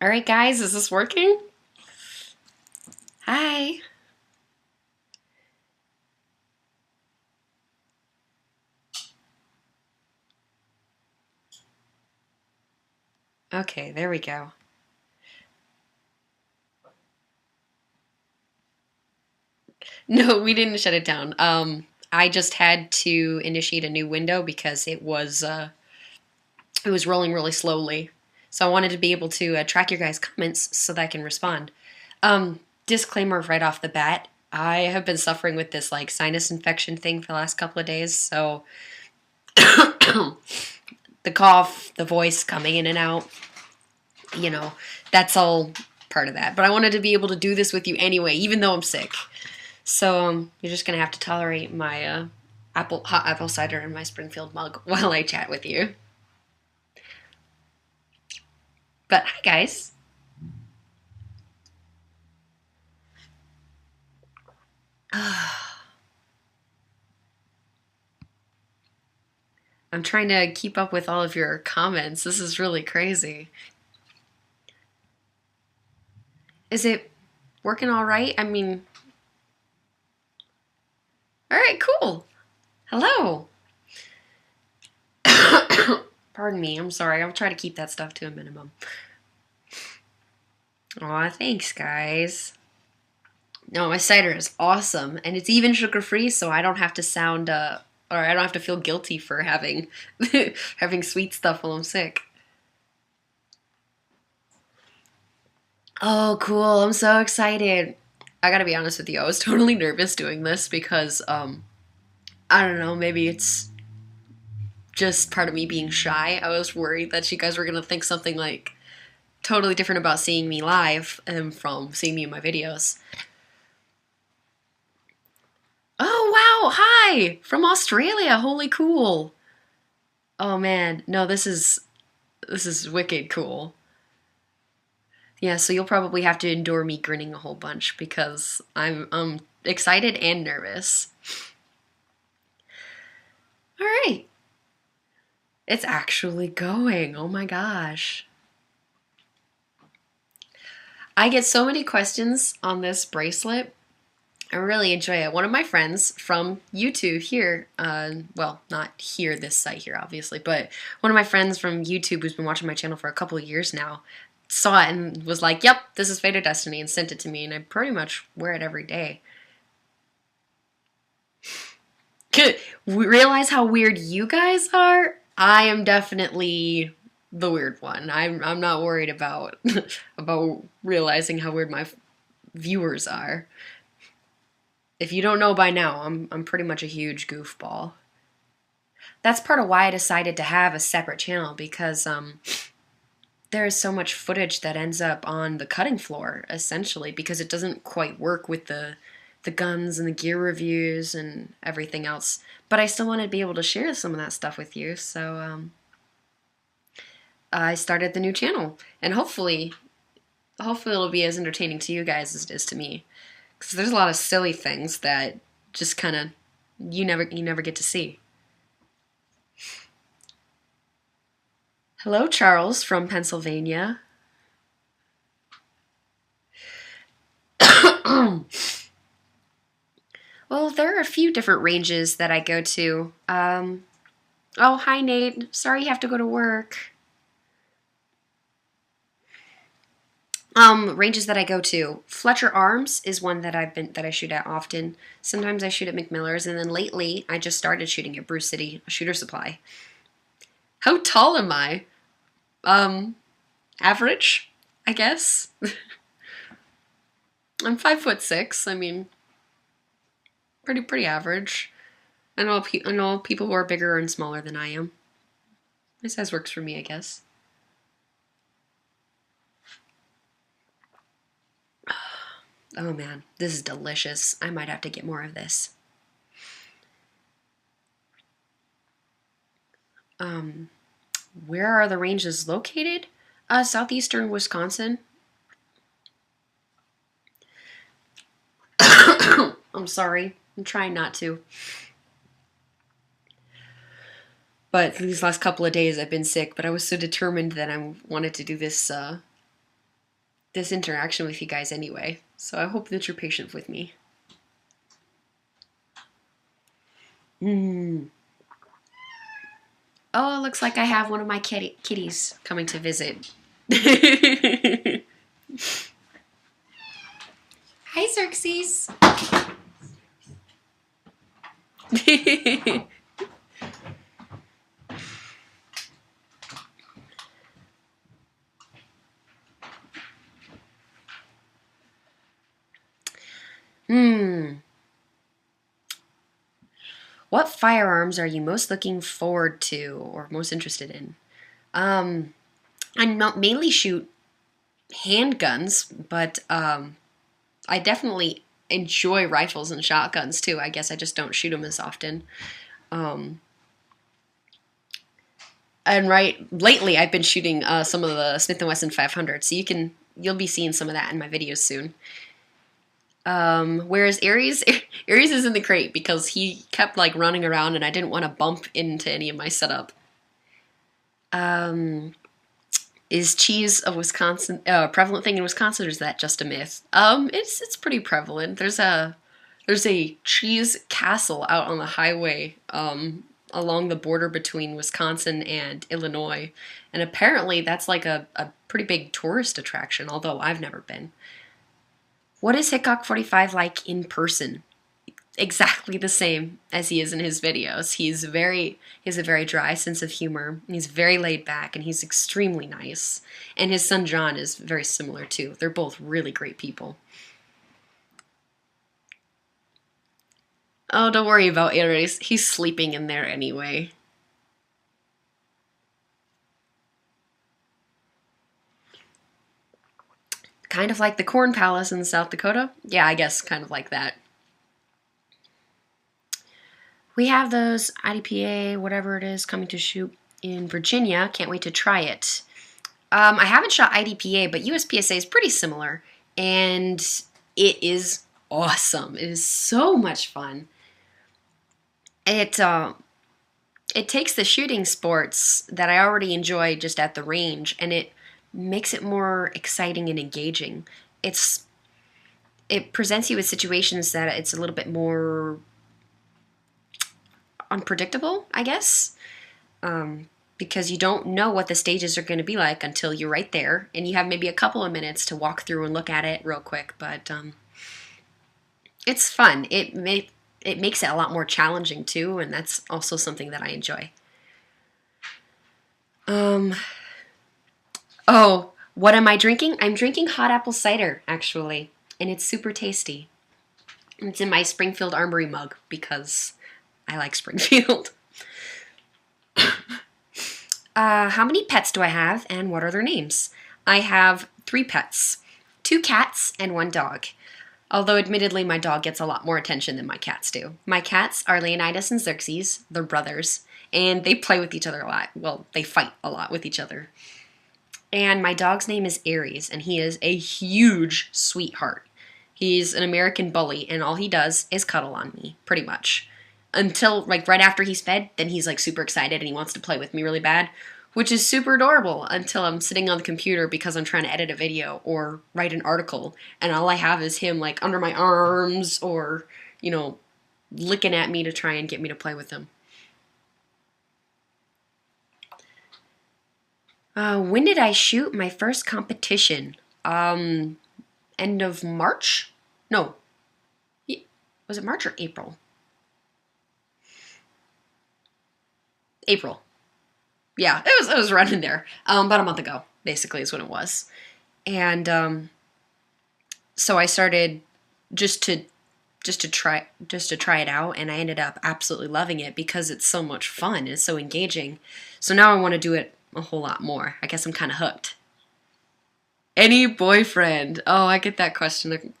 All right, guys, is this working? Hi. Okay, there we go. No, we didn't shut it down. I just had to initiate a new window because it was rolling really slowly. So I wanted to be able to track your guys' comments so that I can respond. Disclaimer right off the bat: I have been suffering with this like sinus infection thing for the last couple of days, so the cough, the voice coming in and out, you know, that's all part of that. But I wanted to be able to do this with you anyway, even though I'm sick. So you're just gonna have to tolerate my hot apple cider in my Springfield mug while I chat with you. But hi, guys. I'm trying to keep up with all of your comments. This is really crazy. Is it working all right? I mean, all right, cool. Hello. Pardon me. I'm sorry. I'll try to keep that stuff to a minimum. Aw, thanks, guys. No, my cider is awesome, and it's even sugar-free, so I don't have to sound, or I don't have to feel guilty for having, having sweet stuff while I'm sick. Oh, cool. I'm so excited. I gotta be honest with you. I was totally nervous doing this because, I don't know, maybe it's just part of me being shy. I was worried that you guys were gonna think something like totally different about seeing me live and from seeing me in my videos. Oh, wow. Hi. From Australia. Holy cool. Oh man. No, this is wicked cool. Yeah, so you'll probably have to endure me grinning a whole bunch because I'm excited and nervous. All right. It's actually going. Oh my gosh. I get so many questions on this bracelet. I really enjoy it. One of my friends from YouTube here, well, not here, this site here, obviously, but one of my friends from YouTube who's been watching my channel for a couple of years now saw it and was like, yep, this is Fate of Destiny, and sent it to me, and I pretty much wear it every day. Realize how weird you guys are? I am definitely the weird one. I'm not worried about about realizing how weird my viewers are. If you don't know by now, I'm pretty much a huge goofball. That's part of why I decided to have a separate channel because there is so much footage that ends up on the cutting floor essentially because it doesn't quite work with the guns and the gear reviews and everything else. But I still wanted to be able to share some of that stuff with you, so I started the new channel, and hopefully it'll be as entertaining to you guys as it is to me. Because there's a lot of silly things that just kind of you never get to see. Hello, Charles from Pennsylvania. Well, there are a few different ranges that I go to. Oh, hi, Nate. Sorry you have to go to work. Ranges that I go to. Fletcher Arms is one that I shoot at often. Sometimes I shoot at McMiller's, and then lately I just started shooting at Bruce City, a shooter supply. How tall am I? Average, I guess. I'm 5'6". I mean, pretty average. I know people who are bigger and smaller than I am. My size works for me, I guess. Oh man, this is delicious. I might have to get more of this. Where are the ranges located? Southeastern Wisconsin. I'm sorry. I'm trying not to. But these last couple of days I've been sick, but I was so determined that I wanted to do this this interaction with you guys anyway. So I hope that you're patient with me. Oh, it looks like I have one of my kitties coming to visit. Hi, Xerxes. What firearms are you most looking forward to or most interested in? I mainly shoot handguns, but I definitely enjoy rifles and shotguns too. I guess I just don't shoot them as often. And lately I've been shooting some of the Smith & Wesson 500, so you'll be seeing some of that in my videos soon. Whereas Aries is in the crate because he kept like running around and I didn't want to bump into any of my setup. Is cheese a Wisconsin prevalent thing in Wisconsin, or is that just a myth? It's pretty prevalent. There's a cheese castle out on the highway along the border between Wisconsin and Illinois, and apparently that's like a pretty big tourist attraction, although I've never been. What is Hickok 45 like in person? Exactly the same as he is in his videos. He has a very dry sense of humor. He's very laid back, and he's extremely nice. And his son John is very similar too. They're both really great people. Oh, don't worry about Aries. He's sleeping in there anyway. Kind of like the Corn Palace in South Dakota? Yeah, I guess kind of like that. We have those IDPA, whatever it is, coming to shoot in Virginia. Can't wait to try it. I haven't shot IDPA, but USPSA is pretty similar, and it is awesome. It is so much fun. It takes the shooting sports that I already enjoy just at the range, and it makes it more exciting and engaging. It presents you with situations that it's a little bit more unpredictable, I guess, because you don't know what the stages are going to be like until you're right there, and you have maybe a couple of minutes to walk through and look at it real quick, but it's fun. It makes it a lot more challenging too, and that's also something that I enjoy. Oh, what am I drinking? I'm drinking hot apple cider, actually, and it's super tasty. It's in my Springfield Armory mug because I like Springfield. How many pets do I have, and what are their names? I have 3 pets, 2 cats and 1 dog. Although, admittedly, my dog gets a lot more attention than my cats do. My cats are Leonidas and Xerxes, they're brothers, and they play with each other a lot. Well, they fight a lot with each other. And my dog's name is Aries, and he is a huge sweetheart. He's an American bully, and all he does is cuddle on me, pretty much. Until, like, right after he's fed, then he's, like, super excited and he wants to play with me really bad, which is super adorable until I'm sitting on the computer because I'm trying to edit a video or write an article, and all I have is him, like, under my arms or, you know, licking at me to try and get me to play with him. When did I shoot my first competition? End of March? No. Was it March or April? April. Yeah, it was right in there. About a month ago, basically, is when it was. And so I started just to try it out, and I ended up absolutely loving it because it's so much fun. It's so engaging. So now I want to do it a whole lot more. I guess I'm kind of hooked. Any boyfriend? Oh, I get that question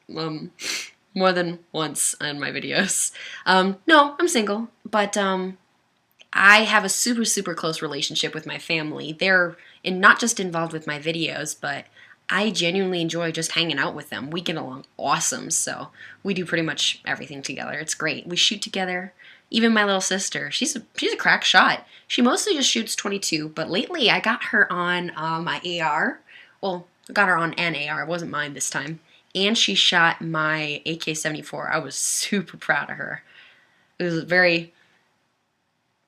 more than once on my videos. No, I'm single, but I have a super, super close relationship with my family. They're not just involved with my videos, but I genuinely enjoy just hanging out with them. We get along awesome, so we do pretty much everything together. It's great. We shoot together. Even my little sister, she's a crack shot. She mostly just shoots .22, but lately I got her on my AR. Well, I got her on an AR. It wasn't mine this time. And she shot my AK-74. I was super proud of her. It was a very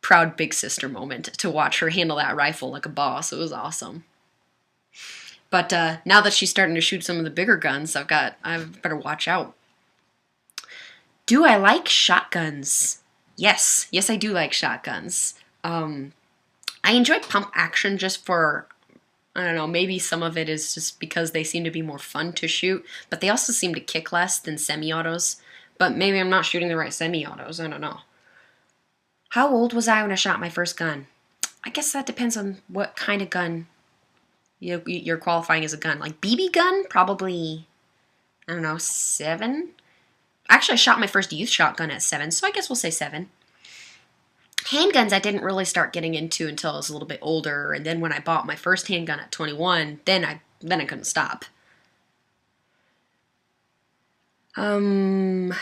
proud big sister moment to watch her handle that rifle like a boss. It was awesome. But now that she's starting to shoot some of the bigger guns, I better watch out. Do I like shotguns? Yes, I do like shotguns. I enjoy pump action just for, I don't know, maybe some of it is just because they seem to be more fun to shoot, but they also seem to kick less than semi-autos. But maybe I'm not shooting the right semi-autos, I don't know. How old was I when I shot my first gun? I guess that depends on what kind of gun you're qualifying as a gun. Like BB gun, probably, I don't know, 7? Actually, I shot my first youth shotgun at 7, so I guess we'll say 7. Handguns I didn't really start getting into until I was a little bit older, and then when I bought my first handgun at 21, then I couldn't stop. What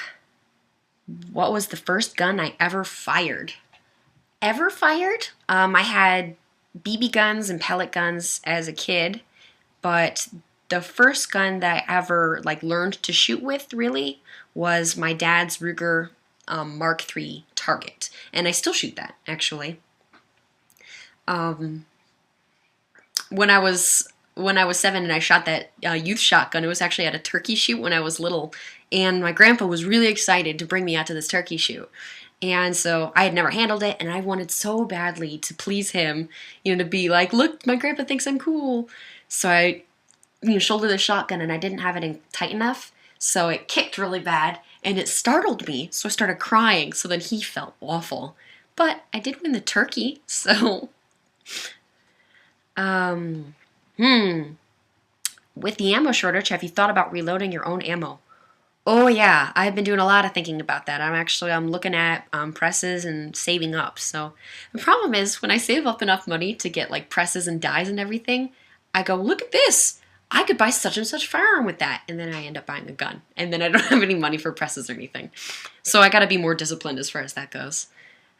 was the first gun I ever fired? I had BB guns and pellet guns as a kid, but the first gun that I ever learned to shoot with really was my dad's Ruger Mark III Target, and I still shoot that actually. When I was 7 and I shot that youth shotgun, it was actually at a turkey shoot when I was little, and my grandpa was really excited to bring me out to this turkey shoot. And so I had never handled it, and I wanted so badly to please him, to be like, look, my grandpa thinks I'm cool. So I, shouldered the shotgun, and I didn't have it in tight enough, so it kicked really bad, and it startled me, so I started crying, so then he felt awful. But I did win the turkey, so... With the ammo shortage, have you thought about reloading your own ammo? Oh yeah, I've been doing a lot of thinking about that. I'm looking at presses and saving up. So the problem is when I save up enough money to get presses and dies and everything, I go, look at this. I could buy such and such firearm with that. And then I end up buying a gun. And then I don't have any money for presses or anything. So I gotta be more disciplined as far as that goes.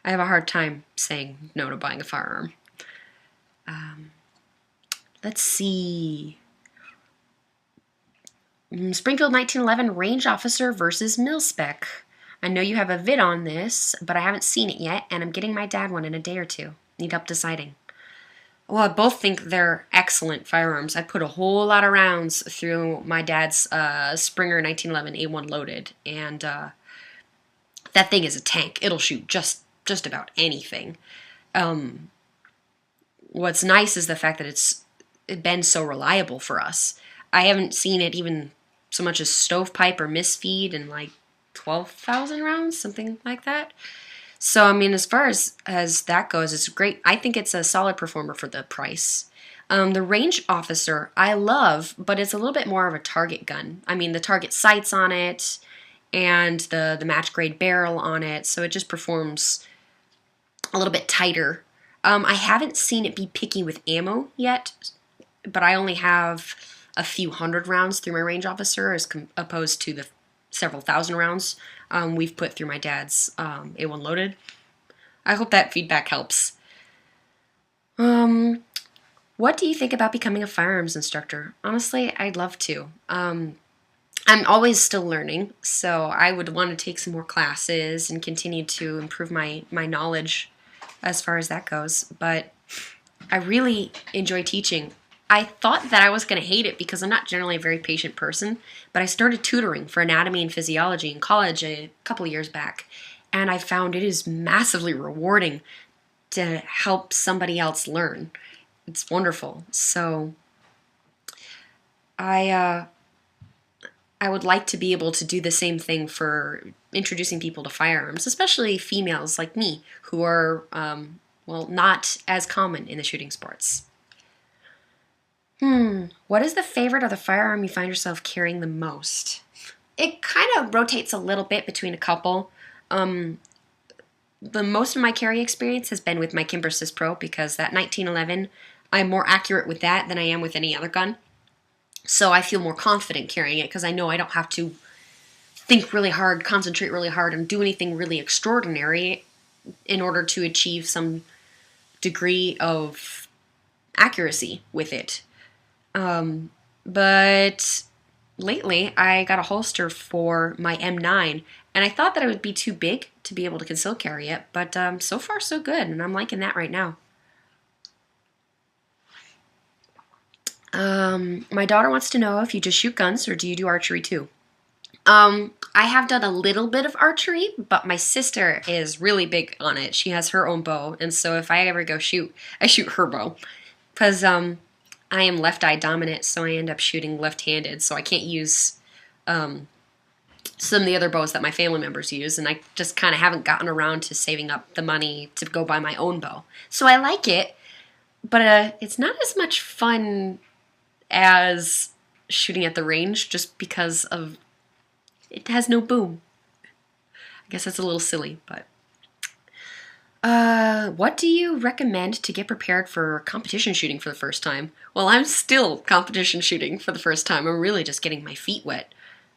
I have a hard time saying no to buying a firearm. Let's see. Springfield 1911 range officer versus milspec. I know you have a vid on this, but I haven't seen it yet, and I'm getting my dad one in a day or two. Need help deciding. Well, I both think they're excellent firearms. I put a whole lot of rounds through my dad's Springer 1911 A1 loaded, and that thing is a tank. It'll shoot just about anything. What's nice is the fact that it's been so reliable for us. I haven't seen it even so much as stovepipe or misfeed in 12,000 rounds, something like that. So, as far as that goes, it's great. I think it's a solid performer for the price. The range officer, I love, but it's a little bit more of a target gun. The target sights on it and the match grade barrel on it, so it just performs a little bit tighter. I haven't seen it be picky with ammo yet, but I only have a few hundred rounds through my range officer as opposed to the several thousand rounds we've put through my dad's A1 loaded. I hope that feedback helps. What do you think about becoming a firearms instructor? Honestly, I'd love to. I'm always still learning, so I would want to take some more classes and continue to improve my knowledge as far as that goes. But I really enjoy teaching. I thought that I was going to hate it because I'm not generally a very patient person, but I started tutoring for anatomy and physiology in college a couple of years back, and I found it is massively rewarding to help somebody else learn. It's wonderful. So I would like to be able to do the same thing for introducing people to firearms, especially females like me who are, not as common in the shooting sports. What is the favorite of the firearm you find yourself carrying the most? It kind of rotates a little bit between a couple. The most of my carry experience has been with my Kimber Sys Pro because that 1911, I'm more accurate with that than I am with any other gun. So I feel more confident carrying it because I know I don't have to think really hard, concentrate really hard, and do anything really extraordinary in order to achieve some degree of accuracy with it. But lately, I got a holster for my M9, and I thought that it would be too big to be able to conceal carry it, but so far so good, and I'm liking that right now. My daughter wants to know if you just shoot guns or do you do archery too? I have done a little bit of archery, but my sister is really big on it. She has her own bow, and so if I ever go shoot, I shoot her bow. Because I am left-eye dominant, so I end up shooting left-handed, so I can't use some of the other bows that my family members use, and I just kind of haven't gotten around to saving up the money to go buy my own bow. So I like it, but it's not as much fun as shooting at the range just because of it has no boom. I guess that's a little silly, but what do you recommend to get prepared for competition shooting for the first time? Well, I'm still competition shooting for the first time. I'm really just getting my feet wet.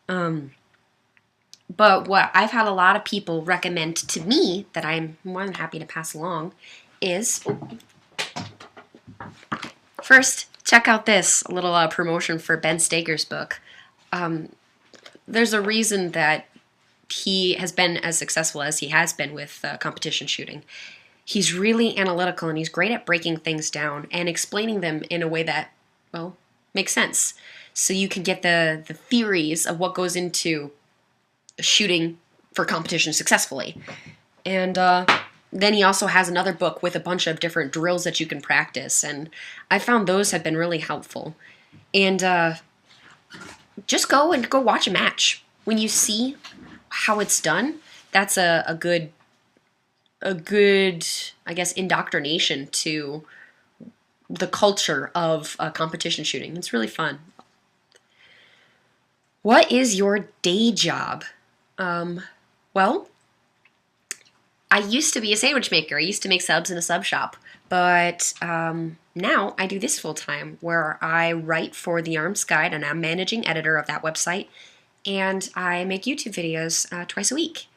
But what I've had a lot of people recommend to me that I'm more than happy to pass along is, first, check out this little promotion for Ben Steger's book. There's a reason that he has been as successful as he has been with competition shooting. He's really analytical and he's great at breaking things down and explaining them in a way that, well, makes sense. So you can get the theories of what goes into shooting for competition successfully. And then he also has another book with a bunch of different drills that you can practice, and I found those have been really helpful. And just go watch a match. When you see how it's done, that's a good, I guess, indoctrination to the culture of competition shooting. It's really fun. What is your day job? Well, I used to be a sandwich maker. I used to make subs in a sub shop. But now I do this full time, where I write for the Arms Guide, and I'm managing editor of that website. And I make YouTube videos twice a week.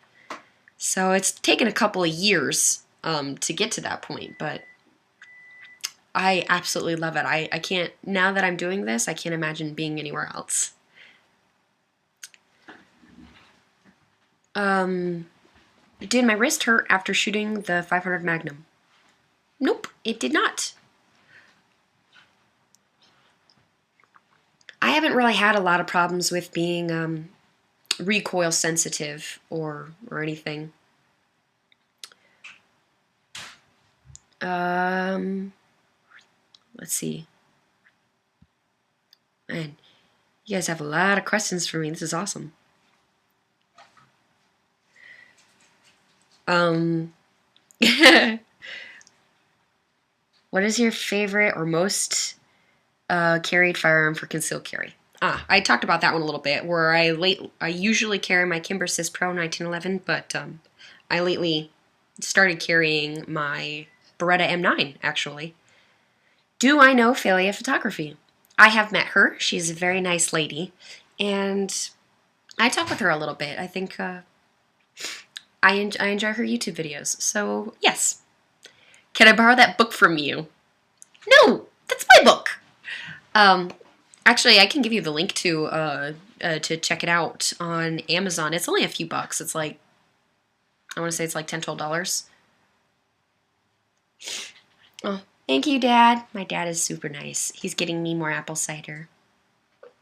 So it's taken a couple of years to get to that point, but I absolutely love it. I can't, now that I'm doing this, I can't imagine being anywhere else. Did my wrist hurt after shooting the 500 Magnum? Nope, it did not. I haven't really had a lot of problems with being recoil sensitive or anything. Let's see. Man, you guys have a lot of questions for me. This is awesome. What is your favorite or most carried firearm for concealed carry? I talked about that one a little bit, where I usually carry my Kimber Sys Pro 1911, but I lately started carrying my Beretta M9, actually. Do I know Falia Photography? I have met her. She's a very nice lady, and I talk with her a little bit. I think I enjoy her YouTube videos, so yes. Can I borrow that book from you? No, that's my book. Actually, I can give you the link to check it out on Amazon. It's only a few bucks. It's like, I want to say it's like $10, $12. Oh, thank you, Dad. My dad is super nice. He's getting me more apple cider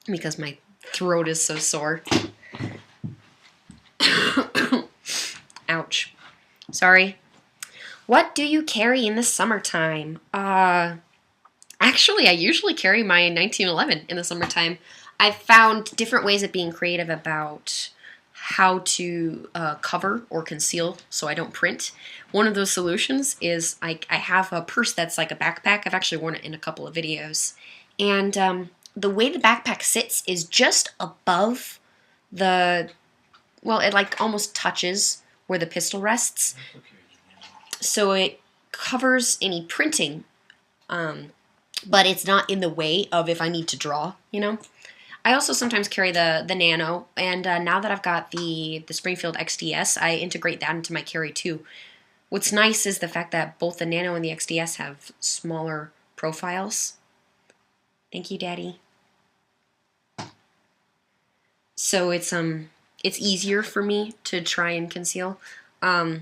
because my throat is so sore. Ouch. Sorry. What do you carry in the summertime? Actually, I usually carry my 1911 in the summertime. I've found different ways of being creative about how to cover or conceal so I don't print. One of those solutions is I have a purse that's like a backpack. I've actually worn it in a couple of videos. And the way the backpack sits is just above the, well, it like almost touches where the pistol rests. So it covers any printing, but it's not in the way of if I need to draw, you know? I also sometimes carry the Nano, and now that I've got the Springfield XDS, I integrate that into my carry too. What's nice is the fact that both the Nano and the XDS have smaller profiles. Thank you, Daddy. so it's easier for me to try and conceal. I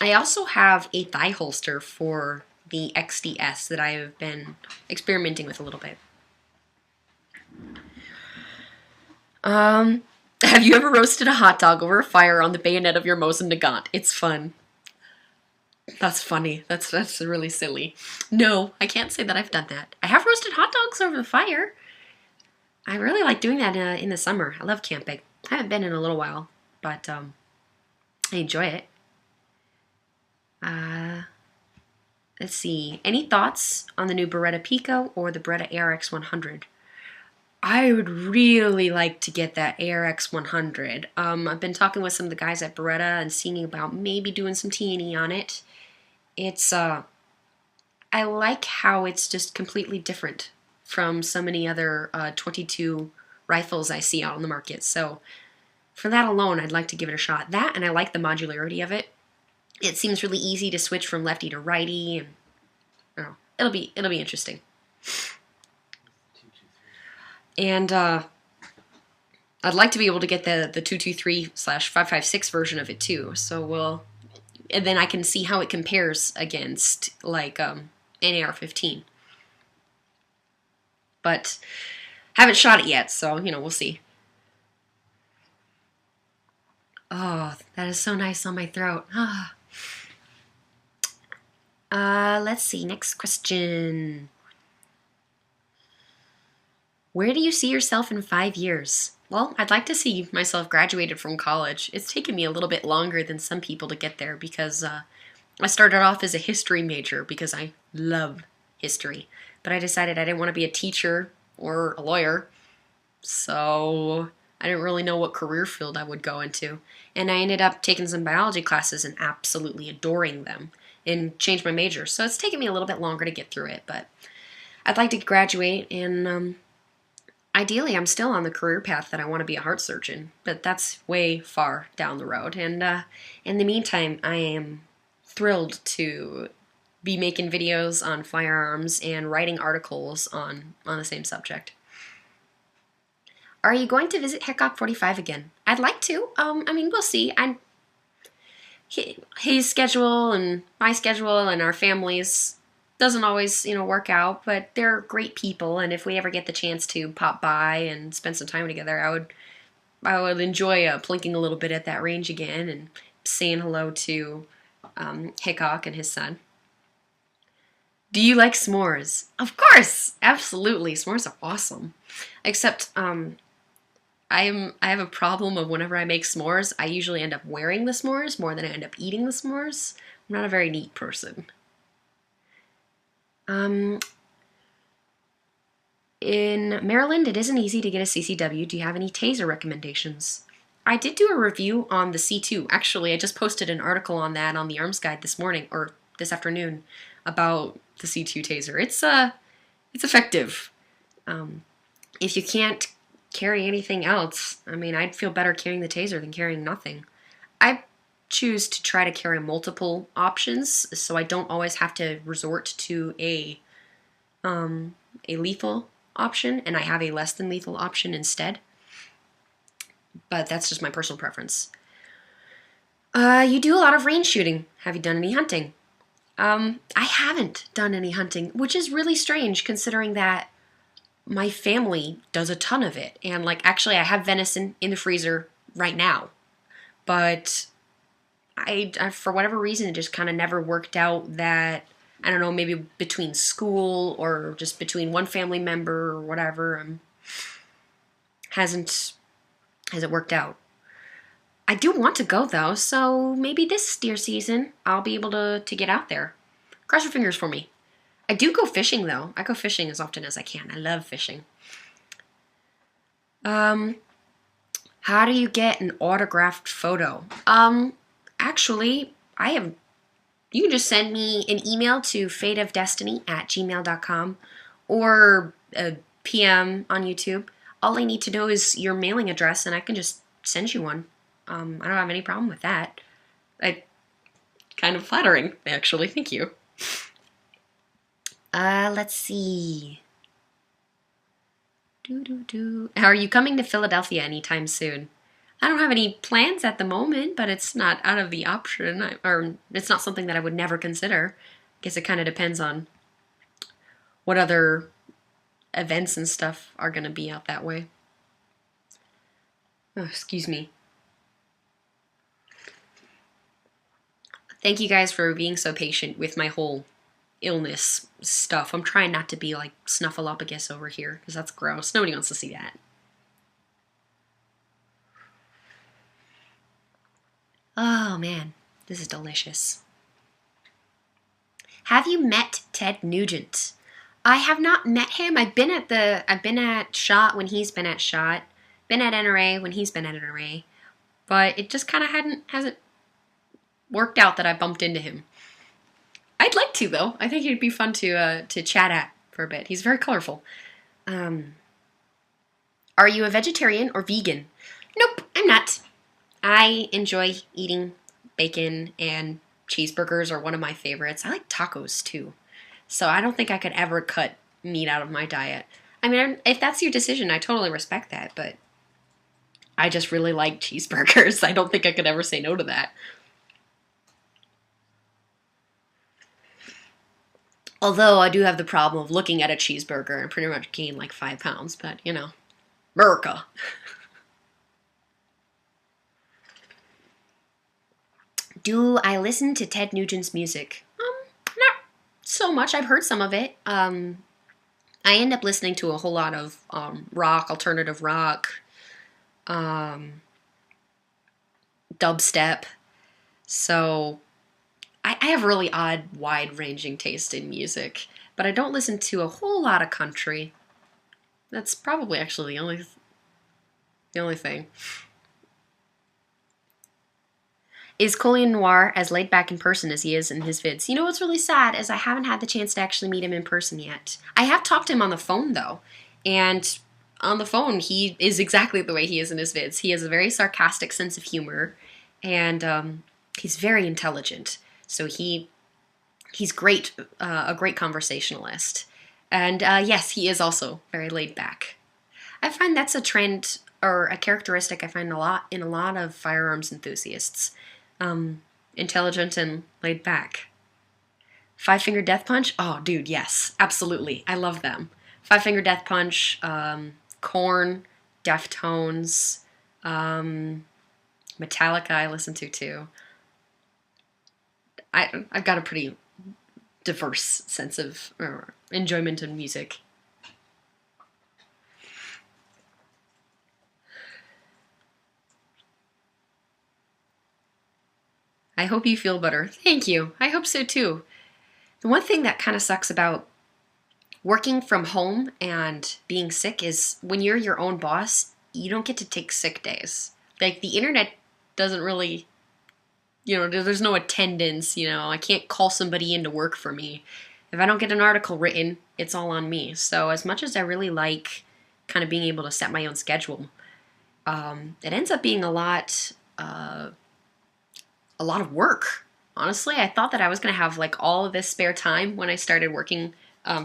also have a thigh holster for the XDS that I have been experimenting with a little bit. Have you ever roasted a hot dog over a fire on the bayonet of your Mosin Nagant? It's fun. That's funny. That's really silly. No, I can't say that I've done that. I have roasted hot dogs over the fire. I really like doing that in the summer. I love camping. I haven't been in a little while, but I enjoy it. Let's see. Any thoughts on the new Beretta Pico or the Beretta ARX100? I would really like to get that ARX100. I've been talking with some of the guys at Beretta and seeing about maybe doing some T&E on it. It's, I like how it's just completely different from so many other 22 rifles I see out on the market. So for that alone, I'd like to give it a shot. That, and I like the modularity of it. It seems really easy to switch from lefty to righty, and oh, it'll be interesting. And I'd like to be able to get the 223/556 version of it too. So and then I can see how it compares against like an AR-15. But haven't shot it yet, so we'll see. Oh, that is so nice on my throat. Ah. Let's see. Next question. Where do you see yourself in 5 years? Well, I'd like to see myself graduated from college. It's taken me a little bit longer than some people to get there because I started off as a history major because I love history. But I decided I didn't want to be a teacher or a lawyer, so I didn't really know what career field I would go into. And I ended up taking some biology classes and absolutely adoring them and changed my major. So it's taken me a little bit longer to get through it, but I'd like to graduate and ideally, I'm still on the career path that I want to be a heart surgeon, but that's way far down the road. And in the meantime, I am thrilled to be making videos on firearms and writing articles on the same subject. Are you going to visit Hickok 45 again? I'd like to. I mean, we'll see. His schedule and my schedule and our families doesn't always, work out, but they're great people, and if we ever get the chance to pop by and spend some time together, I would enjoy plinking a little bit at that range again and saying hello to Hickok and his son. Do you like s'mores? Of course, absolutely. S'mores are awesome. Except I have a problem of whenever I make s'mores, I usually end up wearing the s'mores more than I end up eating the s'mores. I'm not a very neat person. In Maryland, it isn't easy to get a CCW. Do you have any Taser recommendations? I did do a review on the C2. Actually, I just posted an article on that on the Arms Guide this morning, or this afternoon, about the C2 Taser. It's effective. If you can't carry anything else, I mean, I'd feel better carrying the Taser than carrying nothing. I choose to try to carry multiple options, so I don't always have to resort to a lethal option, and I have a less than lethal option instead. But that's just my personal preference. You do a lot of range shooting. Have you done any hunting? I haven't done any hunting, which is really strange considering that my family does a ton of it. And actually I have venison in the freezer right now, but I for whatever reason, it just kind of never worked out that, I don't know, maybe between school or just between one family member or whatever, hasn't worked out. I do want to go though, so maybe this deer season I'll be able to get out there. Cross your fingers for me. I do go fishing though. I go fishing as often as I can. I love fishing. How do you get an autographed photo? Actually, you can just send me an email to fateofdestiny@gmail.com or a PM on YouTube. All I need to know is your mailing address, and I can just send you one. I don't have any problem with that. Kind of flattering, actually. Thank you. Let's see. Are you coming to Philadelphia anytime soon? I don't have any plans at the moment, but it's not out of the option, or it's not something that I would never consider. I guess it kind of depends on what other events and stuff are going to be out that way. Oh, excuse me. Thank you guys for being so patient with my whole illness stuff. I'm trying not to be like Snuffleupagus over here, because that's gross. Nobody wants to see that. Oh man, this is delicious. Have you met Ted Nugent? I have not met him. I've been at SHOT when he's been at SHOT. Been at NRA when he's been at NRA. But it just kind of hasn't worked out that I bumped into him. I'd like to, though. I think he'd be fun to chat at for a bit. He's very colorful. Are you a vegetarian or vegan? Nope, I'm not. I enjoy eating bacon, and cheeseburgers are one of my favorites. I like tacos, too. So I don't think I could ever cut meat out of my diet. I mean, if that's your decision, I totally respect that, but I just really like cheeseburgers. I don't think I could ever say no to that. Although I do have the problem of looking at a cheeseburger and pretty much gain like 5 pounds, but you know, America. Do I listen to Ted Nugent's music? Not so much. I've heard some of it. I end up listening to a whole lot of rock, alternative rock, dubstep. So I have really odd, wide-ranging taste in music, but I don't listen to a whole lot of country. That's probably actually the only thing. Is Colleen Noir as laid back in person as he is in his vids? You know what's really sad is I haven't had the chance to actually meet him in person yet. I have talked to him on the phone, though, and on the phone he is exactly the way he is in his vids. He has a very sarcastic sense of humor, and he's very intelligent. So he's great, a great conversationalist. And yes, he is also very laid back. I find that's a trend or a characteristic I find in a lot of firearms enthusiasts. Intelligent and laid back. 5 Finger Death Punch? Oh, dude, yes, absolutely. I love them. 5 Finger Death Punch, Korn, Deftones, Metallica I listen to too. I've got a pretty diverse sense of enjoyment in music. I hope you feel better. Thank you. I hope so too. The one thing that kind of sucks about working from home and being sick is when you're your own boss, you don't get to take sick days. Like the internet doesn't really, there's no attendance, I can't call somebody in to work for me. If I don't get an article written, it's all on me. So as much as I really like kind of being able to set my own schedule, it ends up being a lot of work. Honestly, I thought that I was going to have like all of this spare time when I started working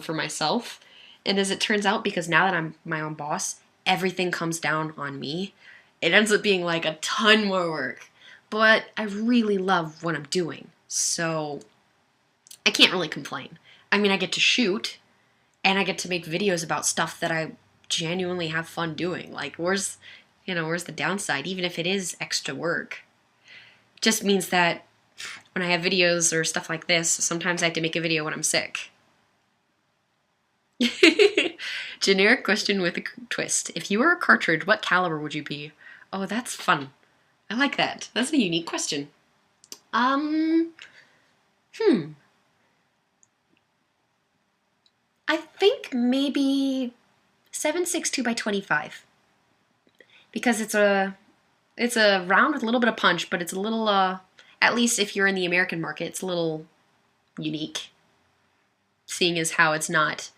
for myself. And as it turns out, because now that I'm my own boss, everything comes down on me. It ends up being like a ton more work. But I really love what I'm doing. So I can't really complain. I mean, I get to shoot and I get to make videos about stuff that I genuinely have fun doing. Like, where's the downside? Even if it is extra work. It just means that when I have videos or stuff like this, sometimes I have to make a video when I'm sick. Generic question with a twist. If you were a cartridge, what caliber would you be? Oh, that's fun. I like that. That's a unique question. I think maybe 7.62 by 25. Because it's a round with a little bit of punch, but it's a little, at least if you're in the American market, it's a little unique. Seeing as how it's not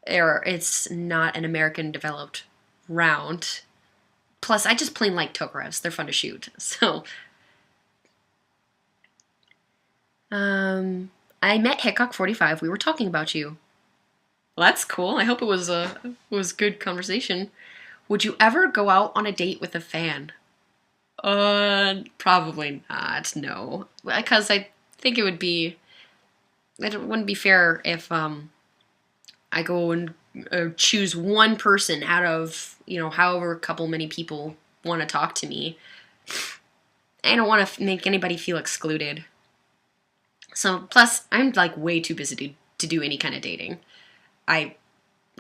an American-developed round. Plus, I just plain like Tokarevs. They're fun to shoot. So, I met Hickok 45. We were talking about you. Well, that's cool. I hope it was good conversation. Would you ever go out on a date with a fan? Probably not. No, because I think it wouldn't be fair if I go and choose one person out of however couple many people want to talk to me. I don't want to make anybody feel excluded. So plus I'm like way too busy to do any kind of dating. I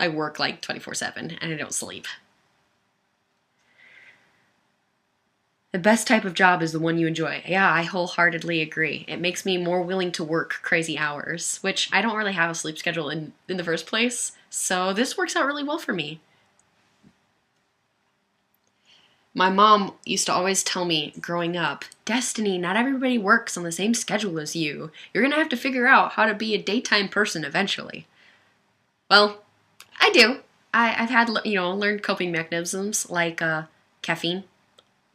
work like 24/7 and I don't sleep. The best type of job is the one you enjoy. Yeah, I wholeheartedly agree. It makes me more willing to work crazy hours, which I don't really have a sleep schedule in the first place, so this works out really well for me. My mom used to always tell me growing up, Destiny, not everybody works on the same schedule as you. You're going to have to figure out how to be a daytime person eventually. Well, I do. I've had, learned coping mechanisms like caffeine.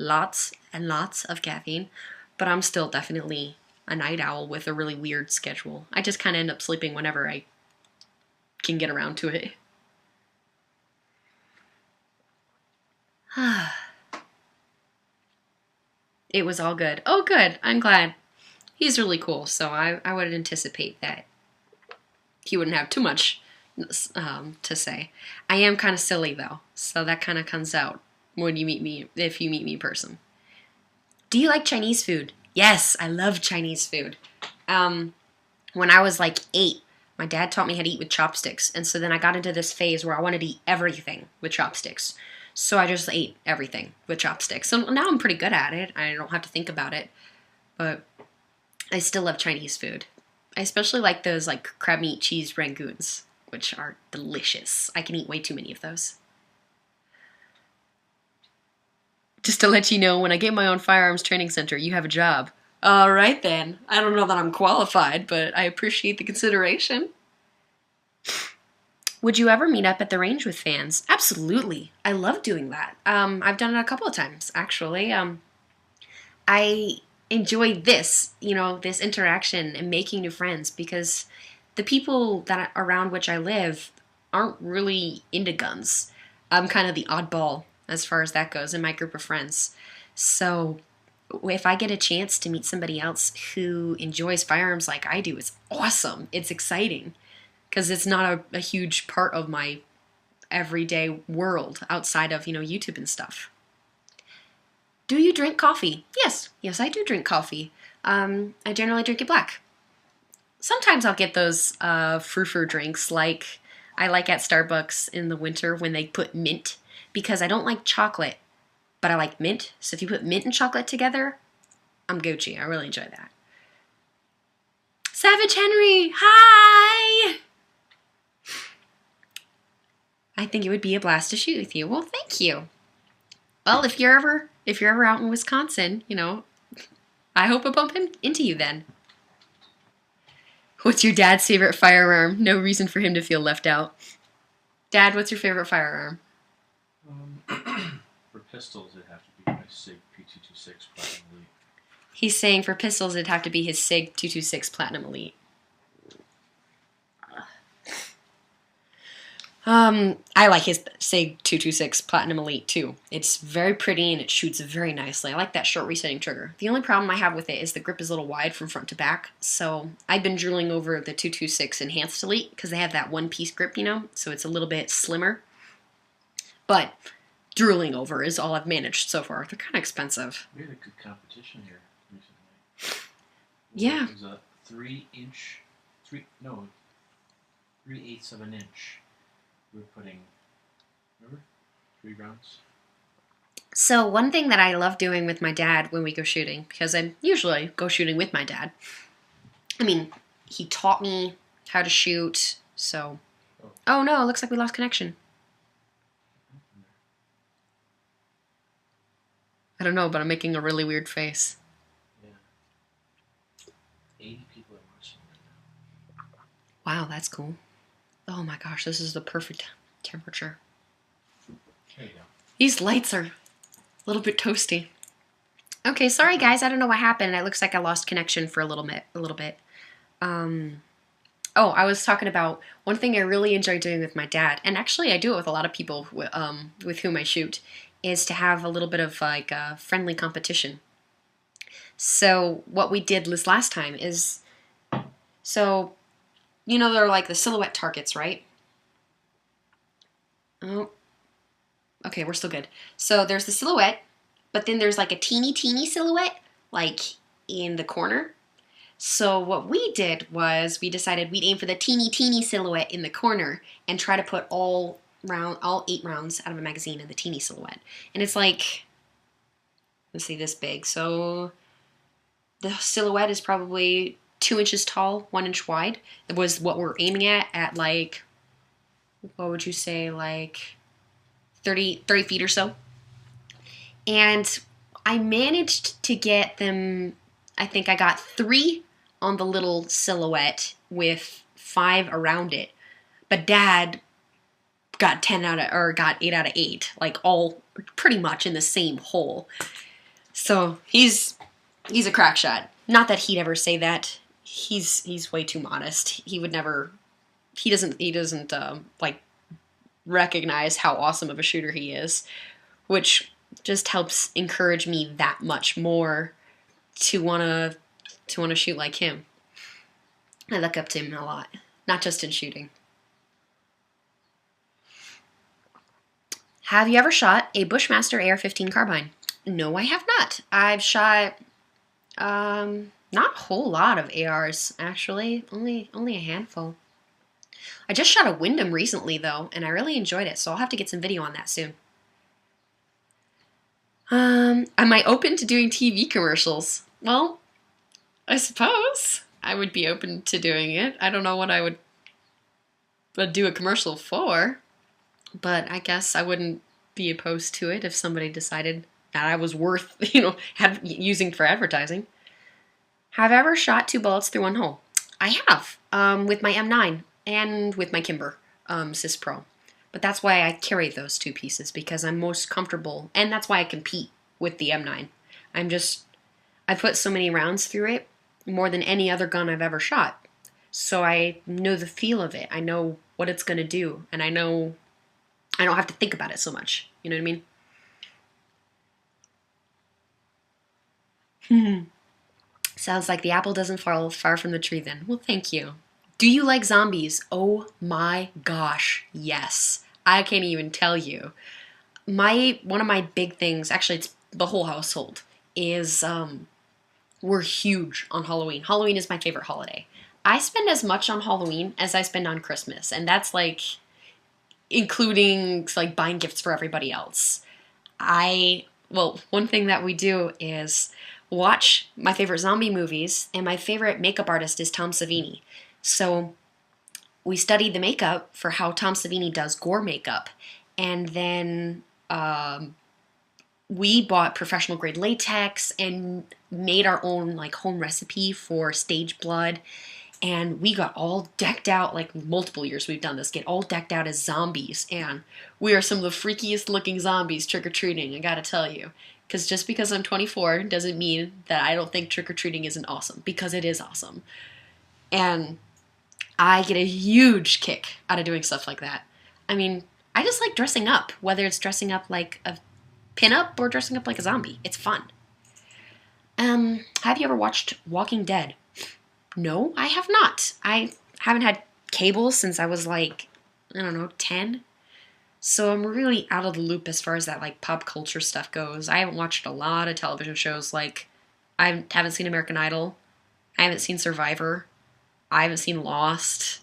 Lots and lots of caffeine, but I'm still definitely a night owl with a really weird schedule. I just kind of end up sleeping whenever I can get around to it. It was all good. Oh, good. I'm glad. He's really cool, so I would anticipate that he wouldn't have too much to say. I am kind of silly, though, so that kind of comes out when you meet me, if you meet me in person. Do you like Chinese food? Yes, I love Chinese food. When I was like 8, my dad taught me how to eat with chopsticks, and so then I got into this phase where I wanted to eat everything with chopsticks. So I just ate everything with chopsticks. So now I'm pretty good at it. I don't have to think about it, but I still love Chinese food. I especially like those like crab meat cheese rangoons, which are delicious. I can eat way too many of those. Just to let you know, when I get my own firearms training center, you have a job. All right, then. I don't know that I'm qualified, but I appreciate the consideration. Would you ever meet up at the range with fans? Absolutely. I love doing that. I've done it a couple of times, actually. I enjoy this, this interaction and making new friends because the people that around which I live aren't really into guns. I'm kind of the oddball as far as that goes in my group of friends. So if I get a chance to meet somebody else who enjoys firearms like I do, it's awesome. It's exciting because it's not a huge part of my everyday world outside of, YouTube and stuff. Do you drink coffee? Yes, I do drink coffee. I generally drink it black. Sometimes I'll get those frou-frou drinks like I like at Starbucks in the winter when they put mint, because I don't like chocolate, but I like mint. So if you put mint and chocolate together, I'm Gucci. I really enjoy that. Savage Henry, hi! I think it would be a blast to shoot with you. Well, thank you. Well, if you're ever out in Wisconsin, I hope I bump into you then. What's your dad's favorite firearm? No reason for him to feel left out. Dad, what's your favorite firearm? For pistols, it'd have to be my SIG P226 Platinum Elite. He's saying for pistols, it'd have to be his SIG 226 Platinum Elite. I like his SIG 226 Platinum Elite too. It's very pretty and it shoots very nicely. I like that short resetting trigger. The only problem I have with it is the grip is a little wide from front to back. So I've been drooling over the 226 Enhanced Elite because they have that one-piece grip, so it's a little bit slimmer. But drooling over is all I've managed so far. They're kind of expensive. We had a good competition here recently. Yeah. It was a 3/8 of an inch. We were putting, remember? 3 rounds. So one thing that I love doing with my dad when we go shooting, because I usually go shooting with my dad. I mean, he taught me how to shoot, so... Oh no, it looks like we lost connection. I don't know, but I'm making a really weird face. Yeah. 80 people are watching right now. Wow, that's cool. Oh my gosh, this is the perfect temperature. There you go. These lights are a little bit toasty. Okay, sorry guys, I don't know what happened. It looks like I lost connection for a little bit. Oh, I was talking about one thing I really enjoy doing with my dad, and actually I do it with a lot of people with whom I shoot, is to have a little bit of like a friendly competition. So what we did this last time is, so you know they're like the silhouette targets, right? Oh, okay, we're still good. So there's the silhouette, but then there's like a teeny silhouette, like in the corner. So what we did was we decided we'd aim for the teeny silhouette in the corner and try to put all 8 rounds out of a magazine in the teeny silhouette. And it's like, let's see, this big. So the silhouette is probably 2 inches tall, 1 inch wide. It was what we're aiming at like, what would you say, like 30 feet or so. And I managed to get them, I think I got 3 on the little silhouette with 5 around it. But Dad got 8 out of 8, like all pretty much in the same hole. So he's a crack shot. Not that he'd ever say that. He's way too modest. He would never. He doesn't like recognize how awesome of a shooter he is, which just helps encourage me that much more to wanna shoot like him. I look up to him a lot, not just in shooting. Have you ever shot a Bushmaster AR15 carbine? No, I have not. I've shot not a whole lot of ARs, actually. Only a handful. I just shot a Wyndham recently, though, and I really enjoyed it, so I'll have to get some video on that soon. Am I open to doing TV commercials? Well, I suppose I would be open to doing it. I don't know what I would do a commercial for, but I guess I wouldn't be opposed to it if somebody decided that I was worth, using for advertising. Have I ever shot 2 bullets through 1 hole? I have, with my M9 and with my Kimber Cis Pro. But that's why I carry those 2 pieces, because I'm most comfortable, and that's why I compete with the M9. I put so many rounds through it, more than any other gun I've ever shot. So I know the feel of it. I know what it's going to do, and I know I don't have to think about it so much. You know what I mean? Sounds like the apple doesn't fall far from the tree then. Well, thank you. Do you like zombies? Oh my gosh, yes. I can't even tell you. One of my big things, actually it's the whole household, is we're huge on Halloween. Halloween is my favorite holiday. I spend as much on Halloween as I spend on Christmas, and that's like including like buying gifts for everybody else. One thing that we do is watch my favorite zombie movies, and my favorite makeup artist is Tom Savini. So we studied the makeup for how Tom Savini does gore makeup, and then we bought professional grade latex and made our own like home recipe for stage blood, and we got all decked out, like multiple years we've done this, get all decked out as zombies, and we are some of the freakiest looking zombies trick-or-treating, I gotta tell you. Because just because I'm 24 doesn't mean that I don't think trick-or-treating isn't awesome, because it is awesome. And I get a huge kick out of doing stuff like that. I mean, I just like dressing up, whether it's dressing up like a pinup or dressing up like a zombie. It's fun. Have you ever watched Walking Dead? No, I have not. I haven't had cable since I was like, 10. So I'm really out of the loop as far as that like pop culture stuff goes. I haven't watched a lot of television shows. Like, I haven't seen American Idol. I haven't seen Survivor. I haven't seen Lost.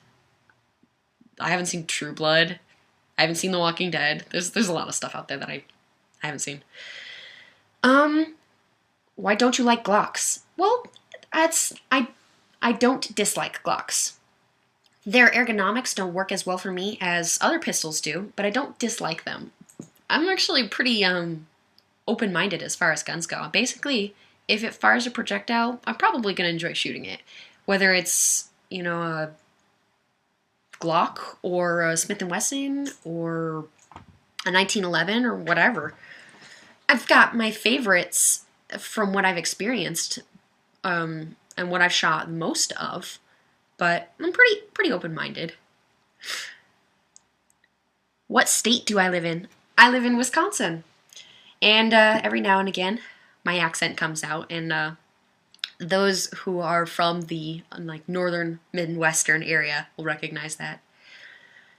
I haven't seen True Blood. I haven't seen The Walking Dead. There's a lot of stuff out there that I haven't seen. Why don't you like Glocks? Well, I don't dislike Glocks. Their ergonomics don't work as well for me as other pistols do, but I don't dislike them. I'm actually pretty open-minded as far as guns go. Basically, if it fires a projectile, I'm probably going to enjoy shooting it. Whether it's, a Glock or a Smith & Wesson or a 1911 or whatever. I've got my favorites from what I've experienced and what I've shot most of. but I'm pretty open-minded. What state do I live in? I live in Wisconsin. And every now and again, my accent comes out, and those who are from the like northern Midwestern area will recognize that.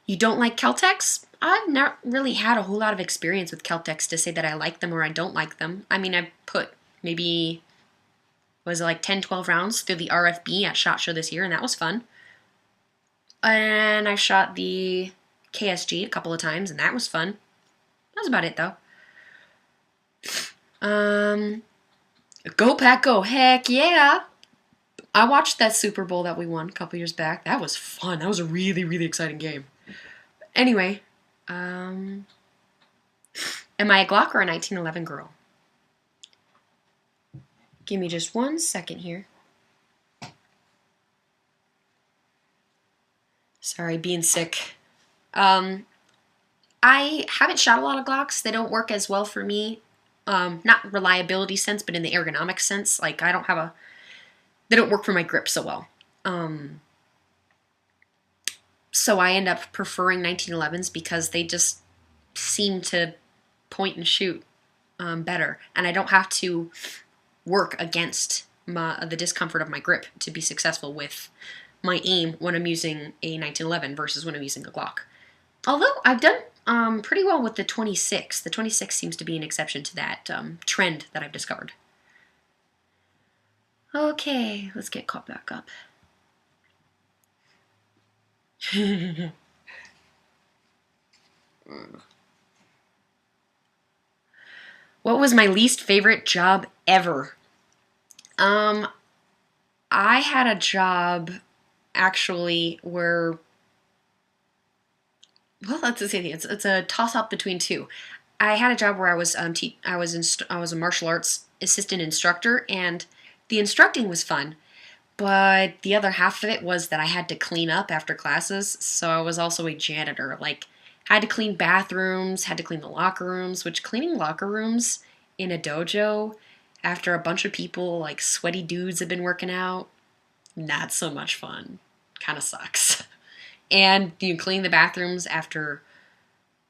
You don't like Celtix? I've not really had a whole lot of experience with Celtix to say that I like them or I don't like them. I mean, I put maybe, was it like 10, 12 rounds through the RFB at SHOT Show this year, and that was fun. And I shot the KSG a couple of times, and that was fun. That was about it, though. Go Pack Go, heck yeah! I watched that Super Bowl that we won a couple years back. That was fun. That was a really, really exciting game. Anyway, am I a Glock or a 1911 girl? Give me just 1 second here. Sorry, being sick. I haven't shot a lot of Glocks. They don't work as well for me. Not reliability sense, but in the ergonomic sense. Like, they don't work for my grip so well. So I end up preferring 1911s because they just seem to point and shoot better. And I don't have to work against the discomfort of my grip to be successful with my aim when I'm using a 1911 versus when I'm using a Glock. Although I've done pretty well with the 26. The 26 seems to be an exception to that trend that I've discovered. Okay, let's get caught back up. What was my least favorite job ever? I had a job actually where, well, let's just say it's a toss-up between two. I had a job where I was a martial arts assistant instructor, and the instructing was fun, but the other half of it was that I had to clean up after classes, so I was also a janitor. Like, had to clean bathrooms, had to clean the locker rooms, which cleaning locker rooms in a dojo after a bunch of people, like sweaty dudes, have been working out, not so much fun. Kind of sucks. And you clean the bathrooms after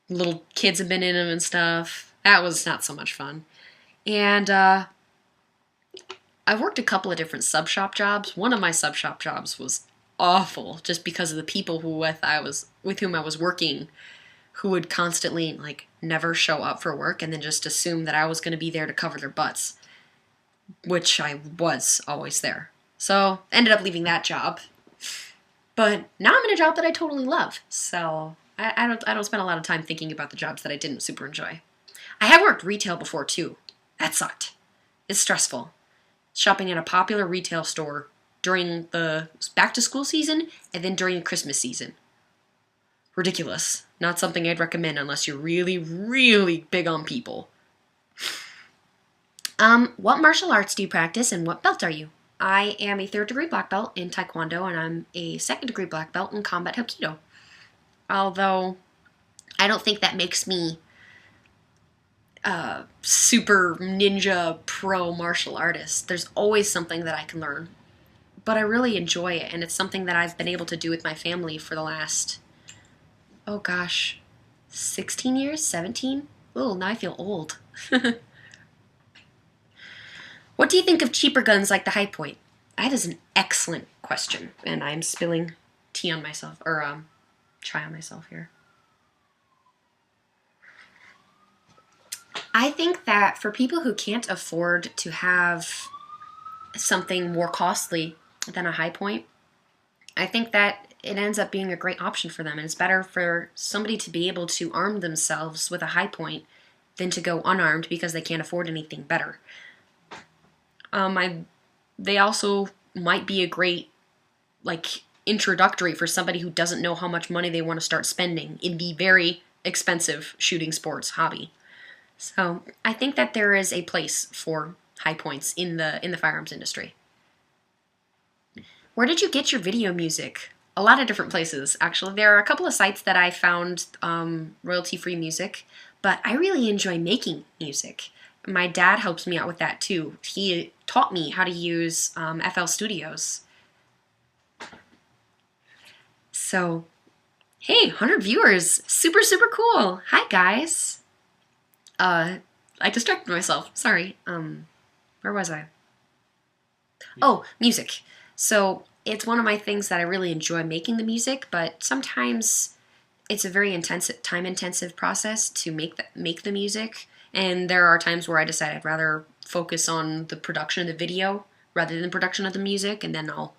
little kids have been in them and stuff. That was not so much fun. And I've worked a couple of different sub shop jobs. One of my sub shop jobs was awful, just because of the people with whom I was working, who would constantly like never show up for work and then just assume that I was going to be there to cover their butts, which I was always there. So ended up leaving that job. But now I'm in a job that I totally love. So I don't spend a lot of time thinking about the jobs that I didn't super enjoy. I have worked retail before too. That sucked. It's stressful. Shopping at a popular retail store during the back to school season and then during the Christmas season. Ridiculous. Not something I'd recommend unless you're really, really big on people. What martial arts do you practice and what belt are you? I am a 3rd degree black belt in Taekwondo, and I'm a 2nd degree black belt in combat Hapkido. Although, I don't think that makes me a super ninja pro martial artist. There's always something that I can learn. But I really enjoy it, and it's something that I've been able to do with my family for the last, 16 years? 17? Oh, now I feel old. What do you think of cheaper guns like the High Point? That is an excellent question, and I'm spilling tea on myself, or chai on myself here. I think that for people who can't afford to have something more costly than a High Point, I think that it ends up being a great option for them, and it's better for somebody to be able to arm themselves with a High Point than to go unarmed because they can't afford anything better. They also might be a great, introductory for somebody who doesn't know how much money they want to start spending in the very expensive shooting sports hobby. So I think that there is a place for High Points in the firearms industry. Where did you get your video music? A lot of different places, actually. There are a couple of sites that I found royalty-free music, but I really enjoy making music. My dad helps me out with that too. He taught me how to use FL Studios. So, hey, 100 viewers. Super, super cool. Hi, guys. I distracted myself. Sorry. Where was I? Oh, music. So, it's one of my things that I really enjoy making the music, but sometimes it's a very intensive, time-intensive process to make the music. And there are times where I decide I'd rather focus on the production of the video rather than production of the music, and then I'll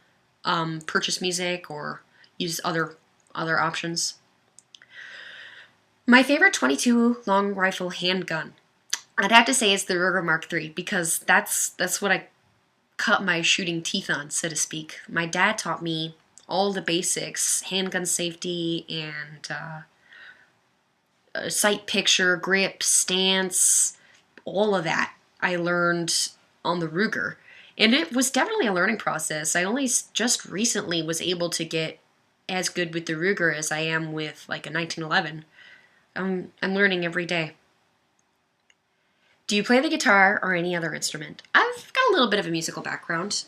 purchase music or use other options. My favorite 22 long rifle handgun, I'd have to say, is the Ruger Mark III, because that's what I cut my shooting teeth on, so to speak. My dad taught me all the basics, handgun safety and sight picture, grip, stance, all of that I learned on the Ruger. And it was definitely a learning process. I only just recently was able to get as good with the Ruger as I am with like a 1911. I'm learning every day. Do you play the guitar or any other instrument? I've got a little bit of a musical background.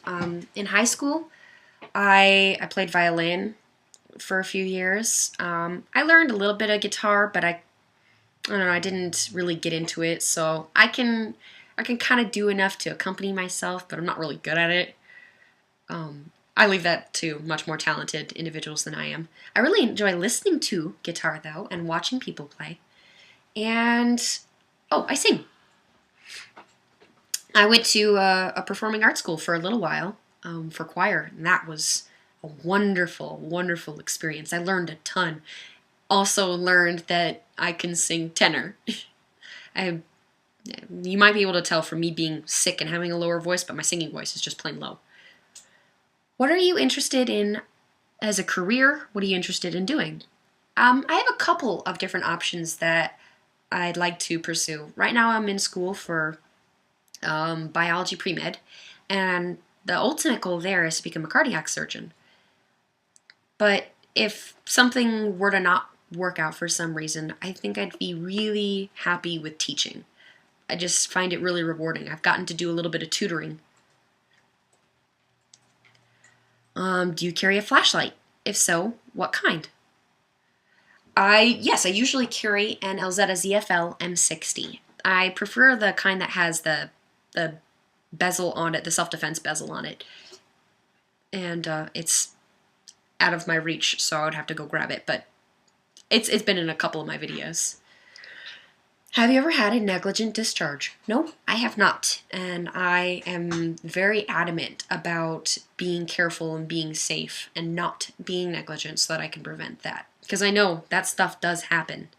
In high school, I played violin for a few years. I learned a little bit of guitar, but I don't know, I didn't really get into it, so I can kind of do enough to accompany myself, but I'm not really good at it. I leave that to much more talented individuals than I am. I really enjoy listening to guitar, though, and watching people play. And, oh, I sing. I went to a performing arts school for a little while for choir, and that was a wonderful, wonderful experience. I learned a ton. Also learned that I can sing tenor. You might be able to tell from me being sick and having a lower voice, but my singing voice is just plain low. What are you interested in as a career? What are you interested in doing? I have a couple of different options that I'd like to pursue. Right now I'm in school for biology pre-med, and the ultimate goal there is to become a cardiac surgeon. But if something were to not work out for some reason, I think I'd be really happy with teaching. I just find it really rewarding. I've gotten to do a little bit of tutoring. Do you carry a flashlight? If so, what kind? Yes, I usually carry an Elzetta ZFL M60. I prefer the kind that has the bezel on it, the self-defense bezel on it. And it's out of my reach, so I would have to go grab it, but it's been in a couple of my videos. Have you ever had a negligent discharge? No, I have not, and I am very adamant about being careful and being safe and not being negligent so that I can prevent that, because I know that stuff does happen,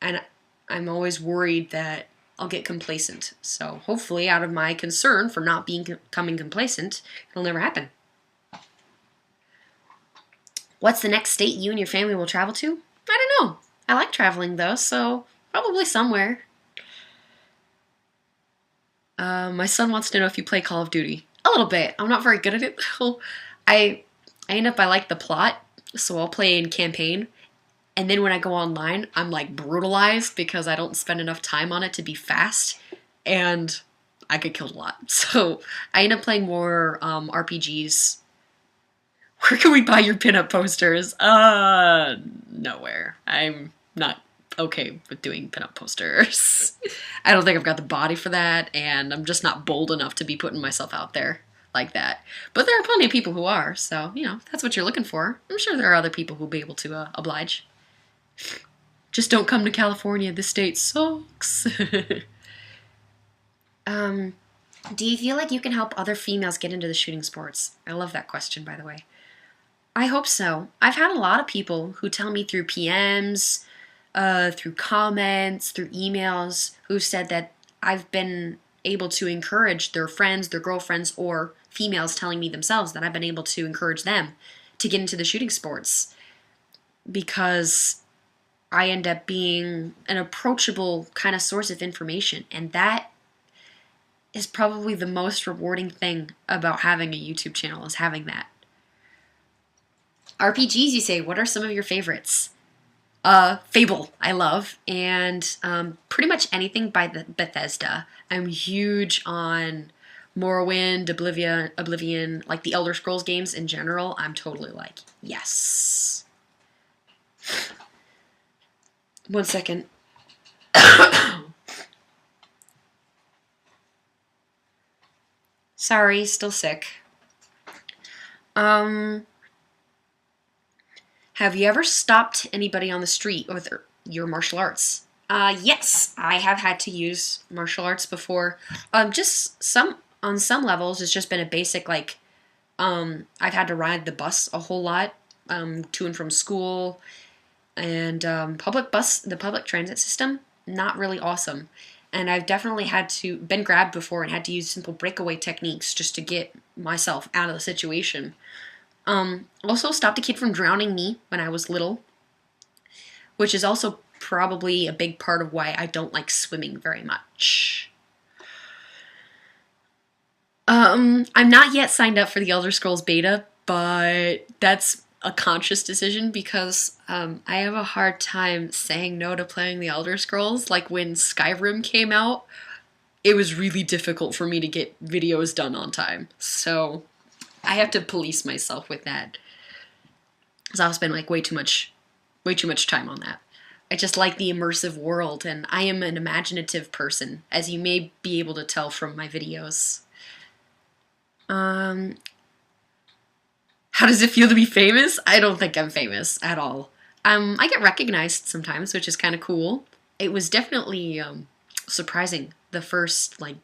and I'm always worried that I'll get complacent. So hopefully, out of my concern for not becoming complacent, it'll never happen. What's the next state you and your family will travel to? I don't know. I like traveling, though, so probably somewhere. My son wants to know if you play Call of Duty. A little bit. I'm not very good at it, though. I end up, I like the plot, so I'll play in campaign. And then when I go online, I'm like brutalized because I don't spend enough time on it to be fast. And I get killed a lot. So I end up playing more RPGs. Where can we buy your pinup posters? Nowhere. I'm not okay with doing pinup posters. I don't think I've got the body for that, and I'm just not bold enough to be putting myself out there like that. But there are plenty of people who are, so, you know, if that's what you're looking for. I'm sure there are other people who'll be able to oblige. Just don't come to California. This state sucks. Do you feel like you can help other females get into the shooting sports? I love that question, by the way. I hope so. I've had a lot of people who tell me through PMs, through comments, through emails, who said that I've been able to encourage their friends, their girlfriends, or females telling me themselves that I've been able to encourage them to get into the shooting sports, because I end up being an approachable kind of source of information, and that is probably the most rewarding thing about having a YouTube channel, is having that. RPGs, you say, what are some of your favorites? Fable, I love, and pretty much anything by Bethesda. I'm huge on Morrowind, Oblivion, like the Elder Scrolls games in general. I'm totally like, yes. 1 second. Sorry, still sick. Have you ever stopped anybody on the street with your martial arts? Yes, I have had to use martial arts before. Just on some levels, it's just been a basic, like, I've had to ride the bus a whole lot, to and from school, and the public transit system, not really awesome. And I've definitely been grabbed before and had to use simple breakaway techniques just to get myself out of the situation. Also stopped a kid from drowning me when I was little, which is also probably a big part of why I don't like swimming very much. I'm not yet signed up for the Elder Scrolls beta, but that's a conscious decision because I have a hard time saying no to playing the Elder Scrolls. Like when Skyrim came out, it was really difficult for me to get videos done on time. So I have to police myself with that. Because I'll spend like way too much time on that. I just like the immersive world, and I am an imaginative person, as you may be able to tell from my videos. How does it feel to be famous? I don't think I'm famous at all. I get recognized sometimes, which is kind of cool. It was definitely surprising the first, like,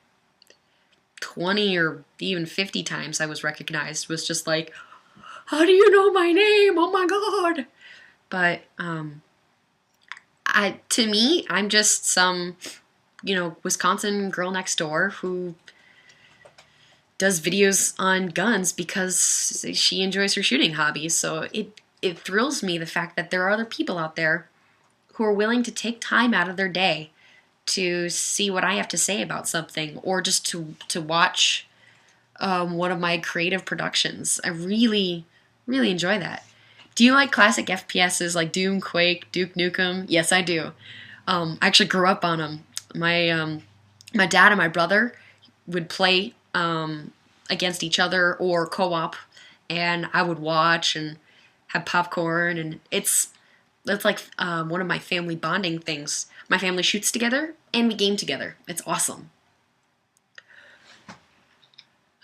20 or even 50 times I was recognized. Was just like, how do you know my name? Oh my god! But, to me, I'm just some, Wisconsin girl next door who does videos on guns because she enjoys her shooting hobby. So it thrills me the fact that there are other people out there who are willing to take time out of their day to see what I have to say about something, or just to watch one of my creative productions. I really, really enjoy that. Do you like classic FPSs like Doom, Quake, Duke Nukem? Yes, I do. I actually grew up on them. My dad and my brother would play against each other or co-op, and I would watch and have popcorn, and that's like one of my family bonding things. My family shoots together and we game together. It's awesome.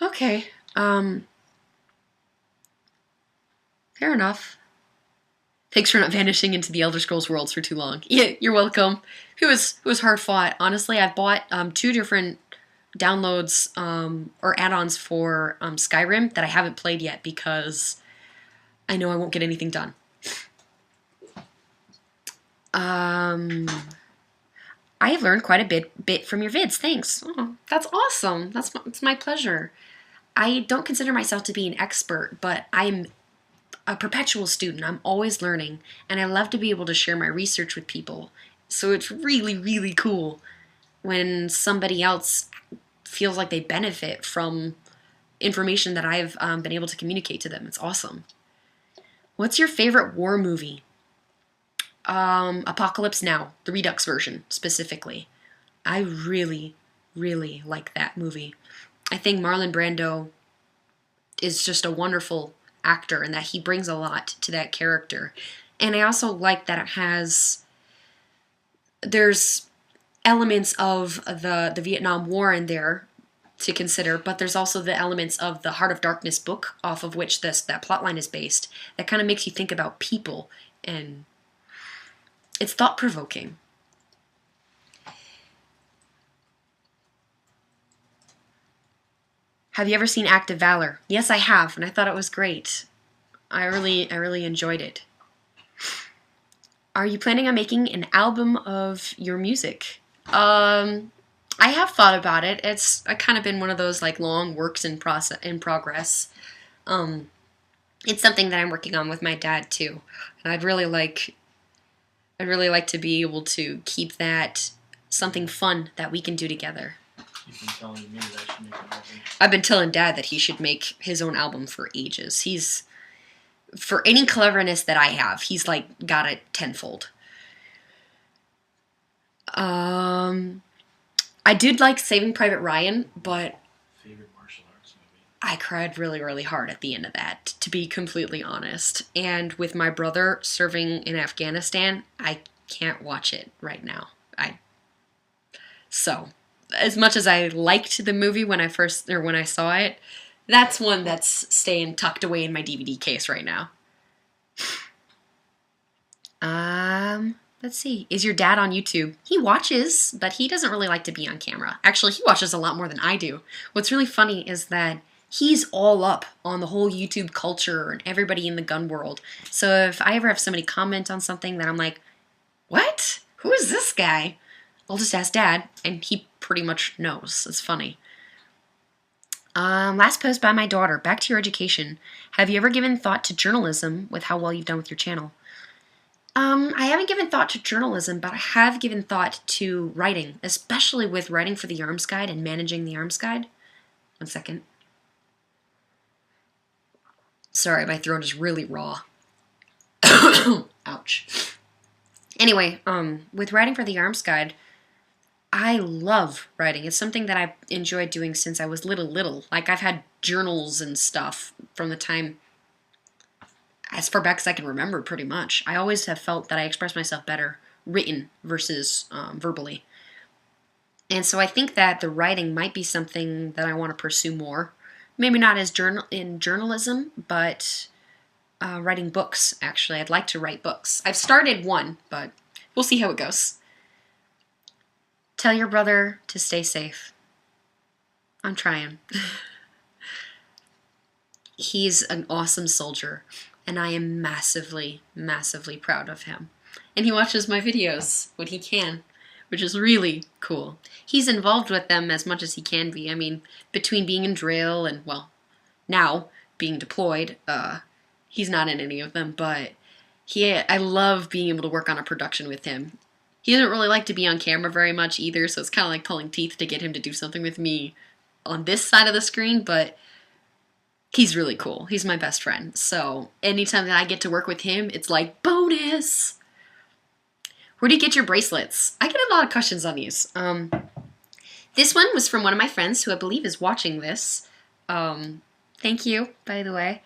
Okay, fair enough. Thanks for not vanishing into the Elder Scrolls worlds for too long. Yeah, you're welcome. It was hard fought. Honestly, I've bought 2 different downloads or add-ons for Skyrim that I haven't played yet because I know I won't get anything done. I have learned quite a bit from your vids. Thanks. Oh, that's awesome. It's my pleasure. I don't consider myself to be an expert, but I'm a perpetual student. I'm always learning, and I love to be able to share my research with people. So it's really, really cool when somebody else feels like they benefit from information that I've been able to communicate to them. It's awesome. What's your favorite war movie? Apocalypse Now, the Redux version specifically. I really, really like that movie. I think Marlon Brando is just a wonderful actor and that he brings a lot to that character. And I also like that there's elements of the Vietnam War in there to consider, but there's also the elements of the Heart of Darkness book off of which that plotline is based that kind of makes you think about people, and it's thought-provoking. Have you ever seen Act of Valor? Yes, I have, and I thought it was great. I really enjoyed it. Are you planning on making an album of your music? I have thought about it. It's kind of been one of those like long works in progress. It's something that I'm working on with my dad too, and I'd really like to be able to keep that something fun that we can do together. You've been telling me that I should make an album. I've been telling Dad that he should make his own album for ages. For any cleverness that I have, he's like got it tenfold. I did like Saving Private Ryan, but Favorite martial arts movie? I cried really, really hard at the end of that, to be completely honest. And with my brother serving in Afghanistan, I can't watch it right now. So, as much as I liked the movie when I saw it, that's one that's staying tucked away in my DVD case right now. Let's see. Is your dad on YouTube? He watches, but he doesn't really like to be on camera. Actually, he watches a lot more than I do. What's really funny is that he's all up on the whole YouTube culture and everybody in the gun world. So if I ever have somebody comment on something that I'm like, what? Who is this guy? I'll just ask Dad, and he pretty much knows. It's funny. Last post by my daughter. Back to your education. Have you ever given thought to journalism with how well you've done with your channel? I haven't given thought to journalism, but I have given thought to writing, especially with writing for the Arms Guide and managing the Arms Guide. 1 second. Sorry, my throat is really raw. Ouch. Anyway, with writing for the Arms Guide, I love writing. It's something that I've enjoyed doing since I was little. Like, I've had journals and stuff from the time as far back as I can remember, pretty much. I always have felt that I express myself better written versus verbally. And so I think that the writing might be something that I want to pursue more. Maybe not as in journalism, but writing books, actually. I'd like to write books. I've started one, but we'll see how it goes. Tell your brother to stay safe. I'm trying. He's an awesome soldier, and I am massively, massively proud of him. And he watches my videos when he can, which is really cool. He's involved with them as much as he can be. I mean, between being in drill and, well, now being deployed, he's not in any of them, but I love being able to work on a production with him. He doesn't really like to be on camera very much either, so it's kind of like pulling teeth to get him to do something with me on this side of the screen, but he's really cool. He's my best friend. So anytime that I get to work with him, it's like bonus. Where do you get your bracelets? I get a lot of questions on these. This one was from one of my friends who I believe is watching this. Thank you, by the way.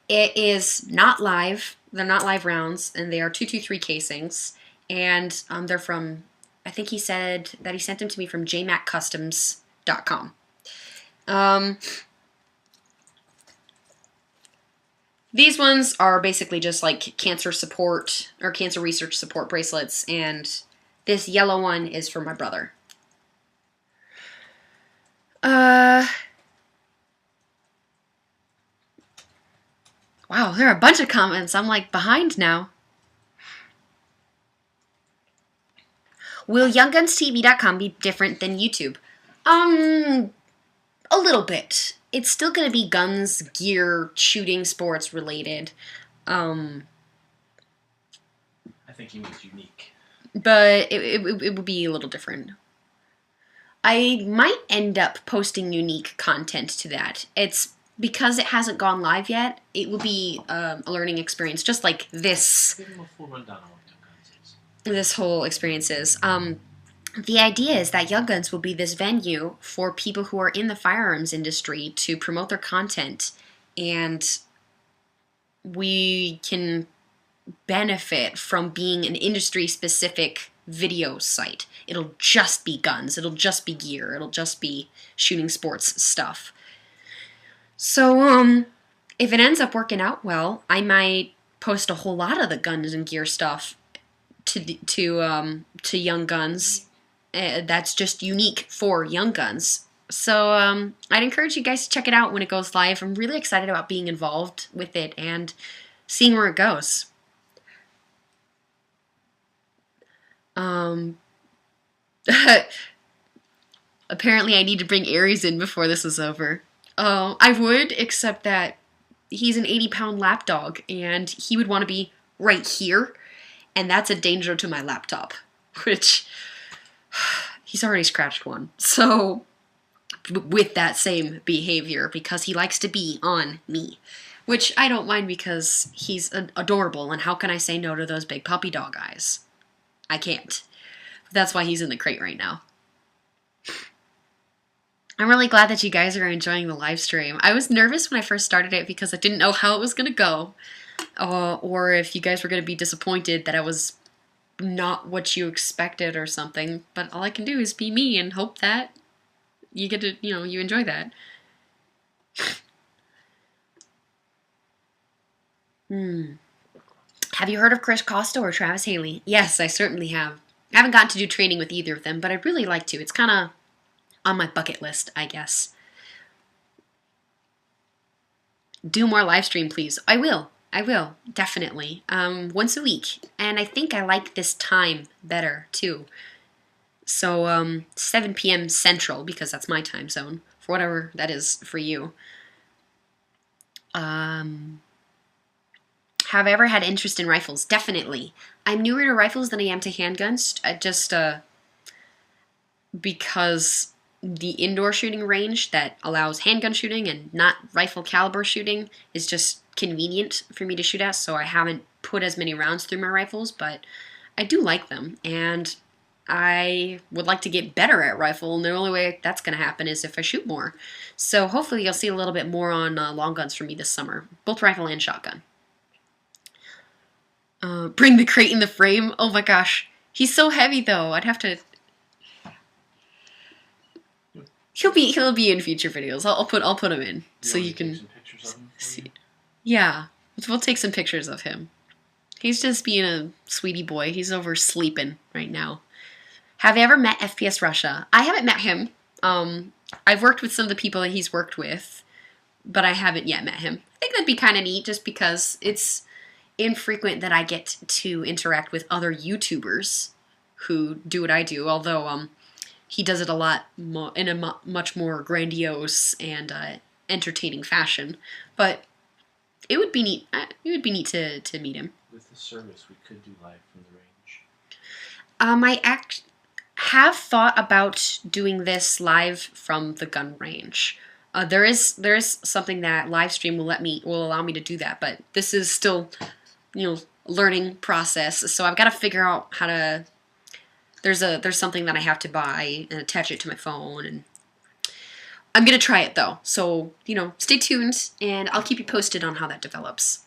It is not live. They're not live rounds, and they are 223 casings. And they're from, I think he said that he sent them to me from jmaccustoms.com. These ones are basically just like cancer support or cancer research support bracelets, and this yellow one is for my brother. Wow, there are a bunch of comments. I'm like behind now. Will YoungGunsTV.com be different than YouTube? A little bit. It's still going to be guns, gear, shooting, sports related. I think he means unique. But it would be a little different. I might end up posting unique content to that. It's because it hasn't gone live yet. It will be a learning experience, just like this. Give him a full rundown on what Young Guns is. This whole experience is. The idea is that Young Guns will be this venue for people who are in the firearms industry to promote their content, and we can benefit from being an industry-specific video site. It'll just be guns, it'll just be gear, it'll just be shooting sports stuff. So, if it ends up working out well, I might post a whole lot of the guns and gear stuff to Young Guns. That's just unique for Young Guns. So I'd encourage you guys to check it out when it goes live. I'm really excited about being involved with it and seeing where it goes. Apparently I need to bring Aries in before this is over. I would, except that he's an 80-pound lapdog, and he would want to be right here, and that's a danger to my laptop, which he's already scratched one. So, with that same behavior, because he likes to be on me, which I don't mind because he's adorable, and how can I say no to those big puppy dog eyes? I can't. That's why he's in the crate right now. I'm really glad that you guys are enjoying the live stream. I was nervous when I first started it because I didn't know how it was going to go. Or if you guys were going to be disappointed that I was not what you expected or something. But all I can do is be me and hope that you get to, you enjoy that. Have you heard of Chris Costa or Travis Haley? Yes, I certainly have. I haven't gotten to do training with either of them, but I'd really like to. It's kind of on my bucket list, I guess. Do more live stream, please. I will, definitely. Once a week. And I think I like this time better, too. So, 7 p.m. Central, because that's my time zone, for whatever that is for you. Have I ever had interest in rifles? Definitely. I'm newer to rifles than I am to handguns, just because the indoor shooting range that allows handgun shooting and not rifle caliber shooting is just convenient for me to shoot at, so I haven't put as many rounds through my rifles, but I do like them, and I would like to get better at rifle, and the only way that's going to happen is if I shoot more. So hopefully you'll see a little bit more on long guns from me this summer, both rifle and shotgun. Bring the crate in the frame. Oh my gosh. He's so heavy though. I'd have to... He'll be in future videos. I'll put him in so you can see. Yeah. We'll take some pictures of him. He's just being a sweetie boy. He's over sleeping right now. Have you ever met FPS Russia? I haven't met him. I've worked with some of the people that he's worked with, but I haven't yet met him. I think that'd be kind of neat just because it's infrequent that I get to interact with other YouTubers who do what I do, although he does it a lot more in a much more grandiose and entertaining fashion. But it would be neat. It would be neat to meet him. With the service, we could do live from the range. I have thought about doing this live from the gun range. There is something that Livestream will allow me to do that, but this is still, learning process. So I've got to figure out how to. There's something that I have to buy and attach it to my phone, and I'm gonna try it though. So stay tuned, and I'll keep you posted on how that develops.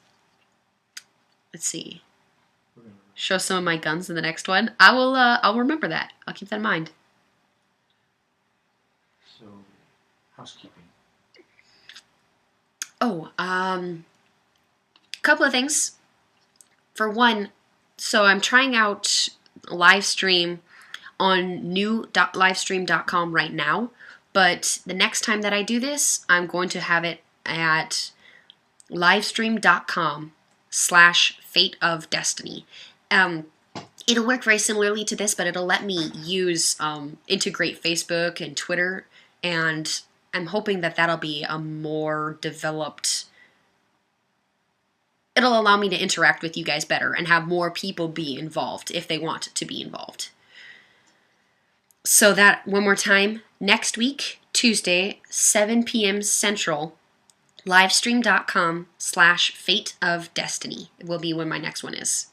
Let's see. Show some of my guns in the next one. I'll remember that. I'll keep that in mind. So, housekeeping. Oh, couple of things. For one, so I'm trying out Livestream on new.livestream.com right now, but the next time that I do this, I'm going to have it at livestream.com/FateofDestiny. It'll work very similarly to this, but it'll let me integrate Facebook and Twitter, and I'm hoping that that'll be a more developed... It'll allow me to interact with you guys better and have more people be involved if they want to be involved. So that, one more time, next week, Tuesday, 7 p.m. Central, livestream.com/FateofDestiny will be when my next one is.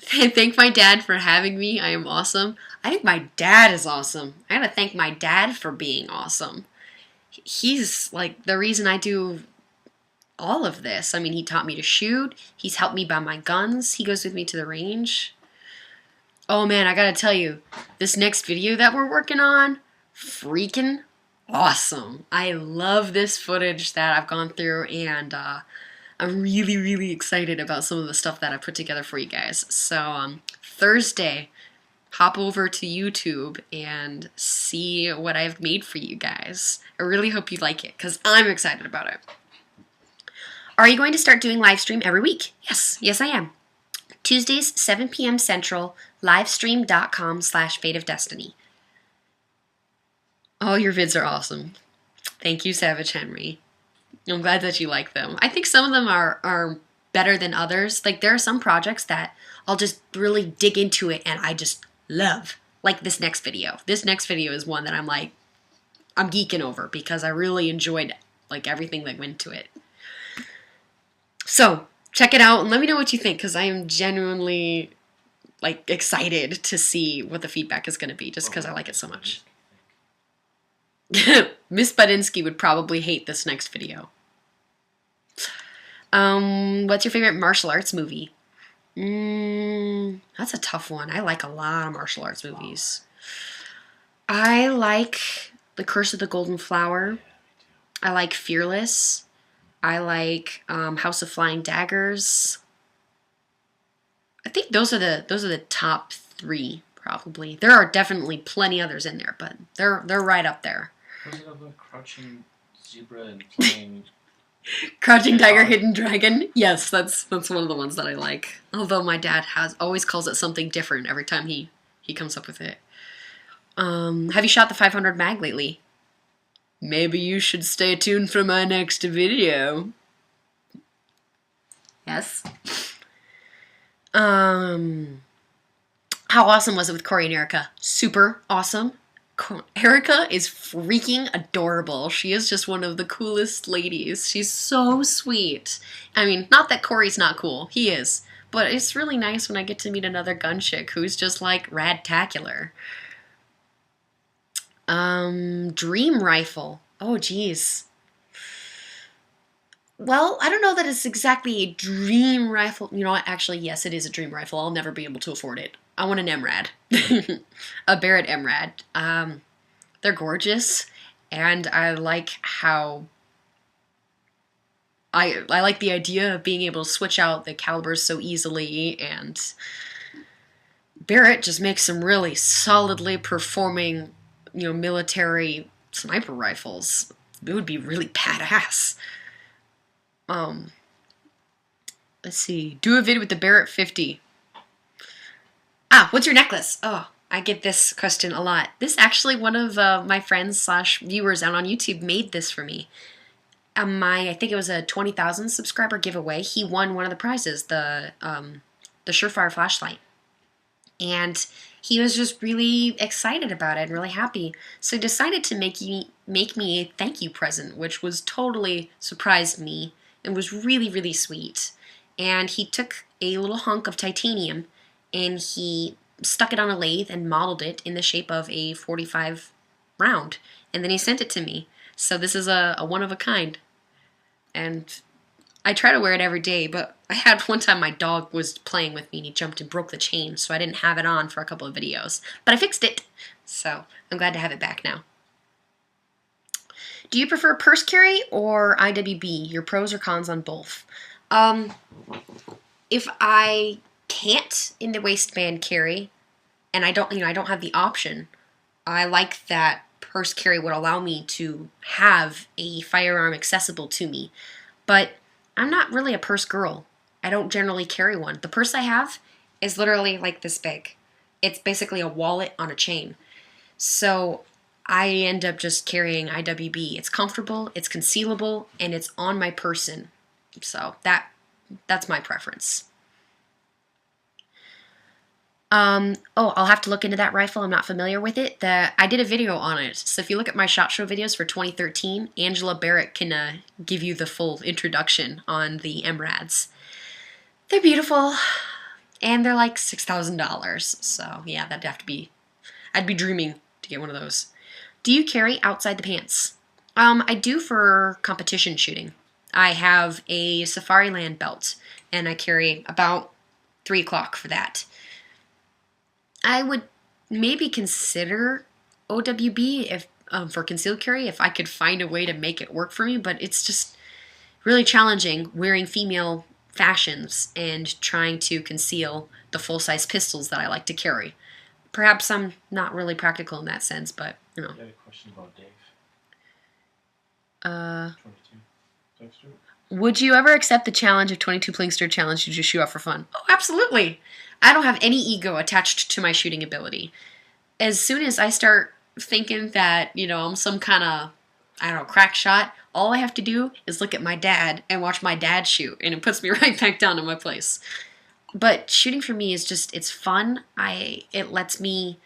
Thank my dad for having me. I am awesome. I think my dad is awesome. I gotta thank my dad for being awesome. He's like the reason I do all of this. I mean, he taught me to shoot. He's helped me buy my guns. He goes with me to the range. Oh man, I gotta tell you, this next video that we're working on, freaking awesome. I love this footage that I've gone through, and I'm really, really excited about some of the stuff that I put together for you guys. So Thursday, hop over to YouTube and see what I've made for you guys. I really hope you like it, because I'm excited about it. Are you going to start doing live stream every week? Yes, I am. Tuesdays, 7 p.m. Central, livestream.com/FateofDestiny. Oh, your vids are awesome. Thank you, Savage Henry. I'm glad that you like them. I think some of them are better than others. Like, there are some projects that I'll just really dig into it and I just love. Like this next video. This next video is one that I'm geeking over because I really enjoyed like everything that went into it. So check it out and let me know what you think, because I am genuinely like excited to see what the feedback is going to be, just because I like it so much. Miss Budinsky would probably hate this next video. What's your favorite martial arts movie? That's a tough one. I like a lot of martial arts movies. I like The Curse of the Golden Flower. I like Fearless. I like House of Flying Daggers. I think those are the top 3 probably. There are definitely plenty others in there, but they're right up there. Was it about Crouching Zebra and Flying? Crouching Tiger, Hidden Dragon. Yes, that's one of the ones that I like. Although my dad always calls it something different every time he comes up with it. Have you shot the 500 mag lately? Maybe you should stay tuned for my next video. Yes. How awesome was it with Corey and Erica? Super awesome. Erica is freaking adorable. She is just one of the coolest ladies. She's so sweet. I mean, not that Corey's not cool. He is. But it's really nice when I get to meet another gun chick who's just like rad-tacular. Dream rifle. Oh, geez. Well, I don't know that it's exactly a dream rifle. You know what? Actually, yes, it is a dream rifle. I'll never be able to afford it. I want an MRAD. A Beretta MRAD. They're gorgeous, and I like how... I like the idea of being able to switch out the calibers so easily, and Barrett just makes some really solidly performing, military sniper rifles. It would be really badass. Let's see. Do a vid with the Barrett 50. What's your necklace? Oh, I get this question a lot. This actually, one of my friends / viewers out on YouTube made this for me. I think it was a 20,000 subscriber giveaway. He won one of the prizes, the Surefire flashlight. And he was just really excited about it and really happy. So he decided to make me a thank you present, which was totally surprised me and was really, really sweet. And he took a little hunk of titanium and he stuck it on a lathe and modeled it in the shape of a 45 round. And then he sent it to me. So this is a one of a kind. And I try to wear it every day, but I had one time my dog was playing with me and he jumped and broke the chain, so I didn't have it on for a couple of videos. But I fixed it, so I'm glad to have it back now. Do you prefer purse carry or IWB? Your pros or cons on both? If I can't in the waistband carry, and I don't have the option, I like that purse carry would allow me to have a firearm accessible to me. But I'm not really a purse girl. I don't generally carry one. The purse I have is literally like this big. It's basically a wallet on a chain. So I end up just carrying IWB. It's comfortable, it's concealable, and it's on my person. So that's my preference. I'll have to look into that rifle. I'm not familiar with it. I did a video on it. So if you look at my SHOT Show videos for 2013, Angela Barrett can give you the full introduction on the MRADs. They're beautiful, and they're like $6,000. So yeah, I'd be dreaming to get one of those. Do you carry outside the pants? I do for competition shooting. I have a Safariland belt, and I carry about 3 o'clock for that. I would maybe consider OWB if for concealed carry if I could find a way to make it work for me, but it's just really challenging wearing female fashions and trying to conceal the full-size pistols that I like to carry. Perhaps I'm not really practical in that sense, but I had a question about Dave. 22. Would you ever accept the challenge of 22 Plinkster challenge to just shoot off for fun? Oh, absolutely. I don't have any ego attached to my shooting ability. As soon as I start thinking that, I'm some kind of, crack shot, all I have to do is look at my dad and watch my dad shoot, and it puts me right back down to my place. But shooting for me is just, it's fun. It lets me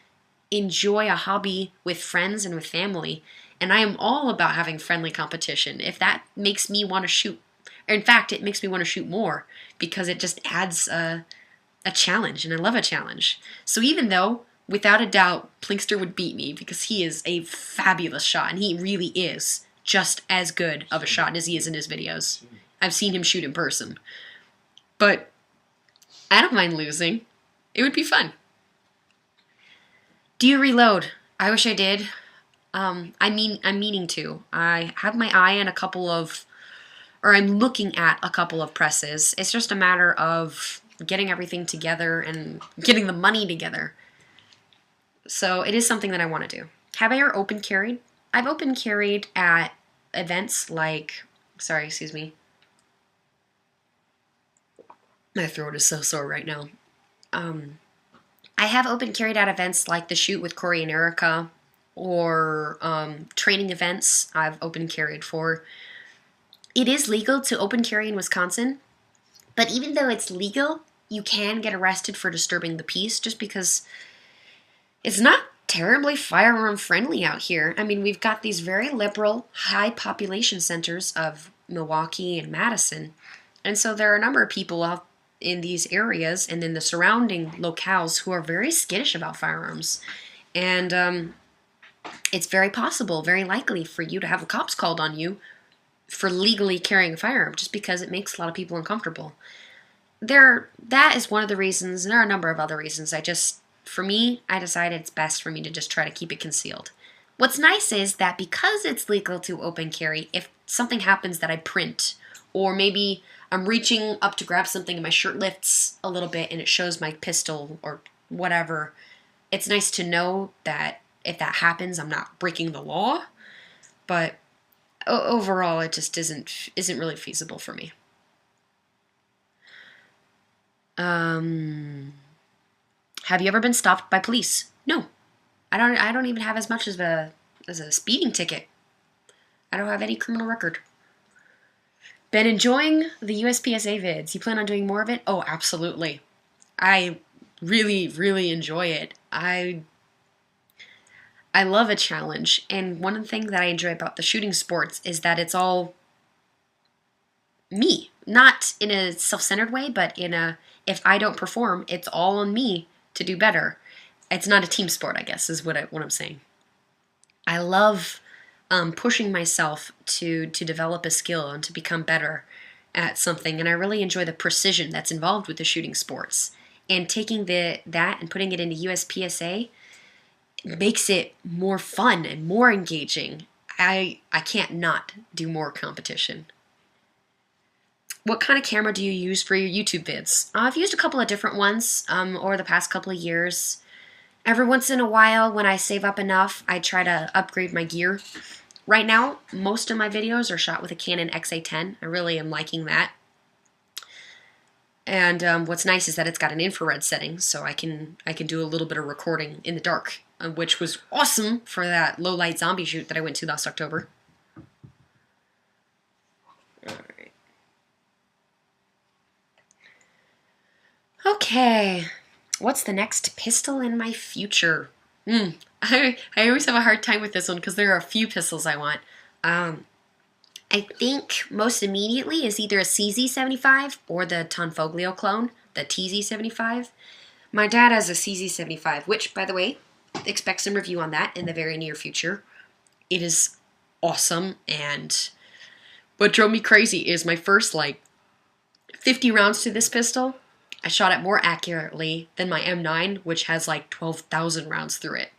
enjoy a hobby with friends and with family, and I am all about having friendly competition. If that makes me want to shoot, in fact, it makes me want to shoot more, because it just adds a challenge, and I love a challenge. So even though, without a doubt, Plinkster would beat me because he is a fabulous shot, and he really is just as good of a shot as he is in his videos. I've seen him shoot in person. But I don't mind losing. It would be fun. Do you reload? I wish I did. I'm meaning to. I have my eye on a couple of, or I'm looking at a couple of presses. It's just a matter of getting everything together and getting the money together. So it is something that I want to do. Have I ever open carried? I've open carried at events like, sorry, excuse me. My throat is so sore right now. I have open carried at events like the shoot with Corey and Erica, or training events I've open carried for. It is legal to open carry in Wisconsin, but even though it's legal, you can get arrested for disturbing the peace just because it's not terribly firearm friendly out here. I mean, we've got these very liberal, high population centers of Milwaukee and Madison, and so there are a number of people out in these areas and in the surrounding locales who are very skittish about firearms. And it's very possible, very likely for you to have the cops called on you for legally carrying a firearm just because it makes a lot of people uncomfortable. That is one of the reasons, and there are a number of other reasons. For me, I decided it's best for me to just try to keep it concealed. What's nice is that because it's legal to open carry, if something happens that I print, or maybe I'm reaching up to grab something and my shirt lifts a little bit and it shows my pistol or whatever, it's nice to know that if that happens, I'm not breaking the law. But overall, it just isn't really feasible for me. Have you ever been stopped by police? No. I don't even have as much as a speeding ticket. I don't have any criminal record. Been enjoying the USPSA vids. You plan on doing more of it? Oh, absolutely. I really, really enjoy it. I love a challenge, and one of the things that I enjoy about the shooting sports is that it's all me. Not in a self-centered way, but in a, if I don't perform, it's all on me to do better. It's not a team sport, I guess, is what I'm saying. I love pushing myself to develop a skill and to become better at something, and I really enjoy the precision that's involved with the shooting sports. And taking that and putting it into USPSA makes it more fun and more engaging. I can't not do more competition. What kind of camera do you use for your YouTube vids? I've used a couple of different ones over the past couple of years. Every once in a while, when I save up enough, I try to upgrade my gear. Right now, most of my videos are shot with a Canon XA10. I really am liking that. And what's nice is that it's got an infrared setting, so I can do a little bit of recording in the dark, which was awesome for that low-light zombie shoot that I went to last October. Alright. Okay. What's the next pistol in my future? I always have a hard time with this one because there are a few pistols I want. I think most immediately is either a CZ75 or the Tonfoglio clone, the TZ75. My dad has a CZ75, which, by the way, expect some review on that in the very near future. It is awesome, and what drove me crazy is my first, 50 rounds to this pistol, I shot it more accurately than my M9, which has 12,000 rounds through it.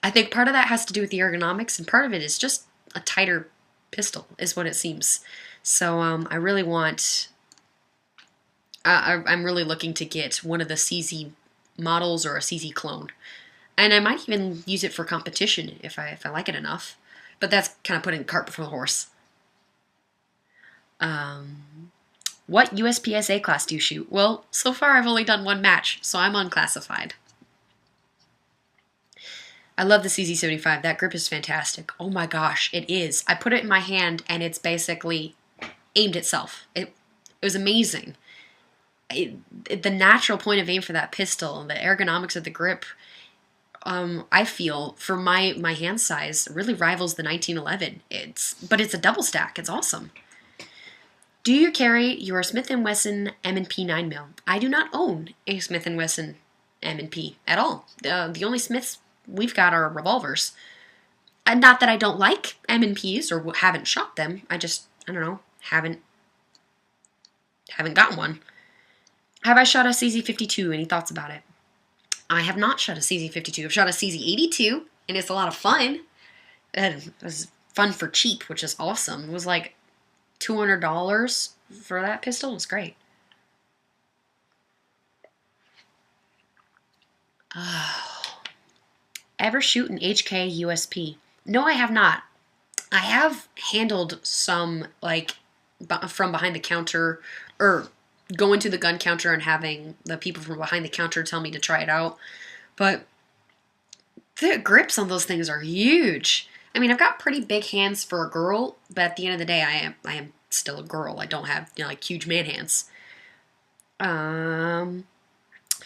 I think part of that has to do with the ergonomics, and part of it is just a tighter pistol, is what it seems. So I really want... I'm really looking to get one of the CZ models or a CZ clone. And I might even use it for competition if I like it enough. But that's kind of putting the cart before the horse. What USPSA class do you shoot? Well, so far I've only done one match, so I'm unclassified. I love the CZ75. That grip is fantastic. Oh my gosh, it is. I put it in my hand and it's basically aimed itself. It was amazing. The natural point of aim for that pistol, the ergonomics of the grip, I feel, for my hand size, really rivals the 1911. But it's a double stack. It's awesome. Do you carry your Smith & Wesson M&P 9mm? I do not own a Smith & Wesson M&P at all. The only Smiths we've got are revolvers. And not that I don't like M&Ps or haven't shot them. I don't know, haven't gotten one. Have I shot a CZ52? Any thoughts about it? I have not shot a CZ52. I've shot a CZ82, and it's a lot of fun. It was fun for cheap, which is awesome. It was like $200 for that pistol. It was great. Oh. Ever shoot an HK USP? No, I have not. I have handled some, like, from behind the counter, or going to the gun counter and having the people from behind the counter tell me to try it out. But the grips on those things are huge. I mean, I've got pretty big hands for a girl, but at the end of the day, I am still a girl. I don't have, like, huge man hands.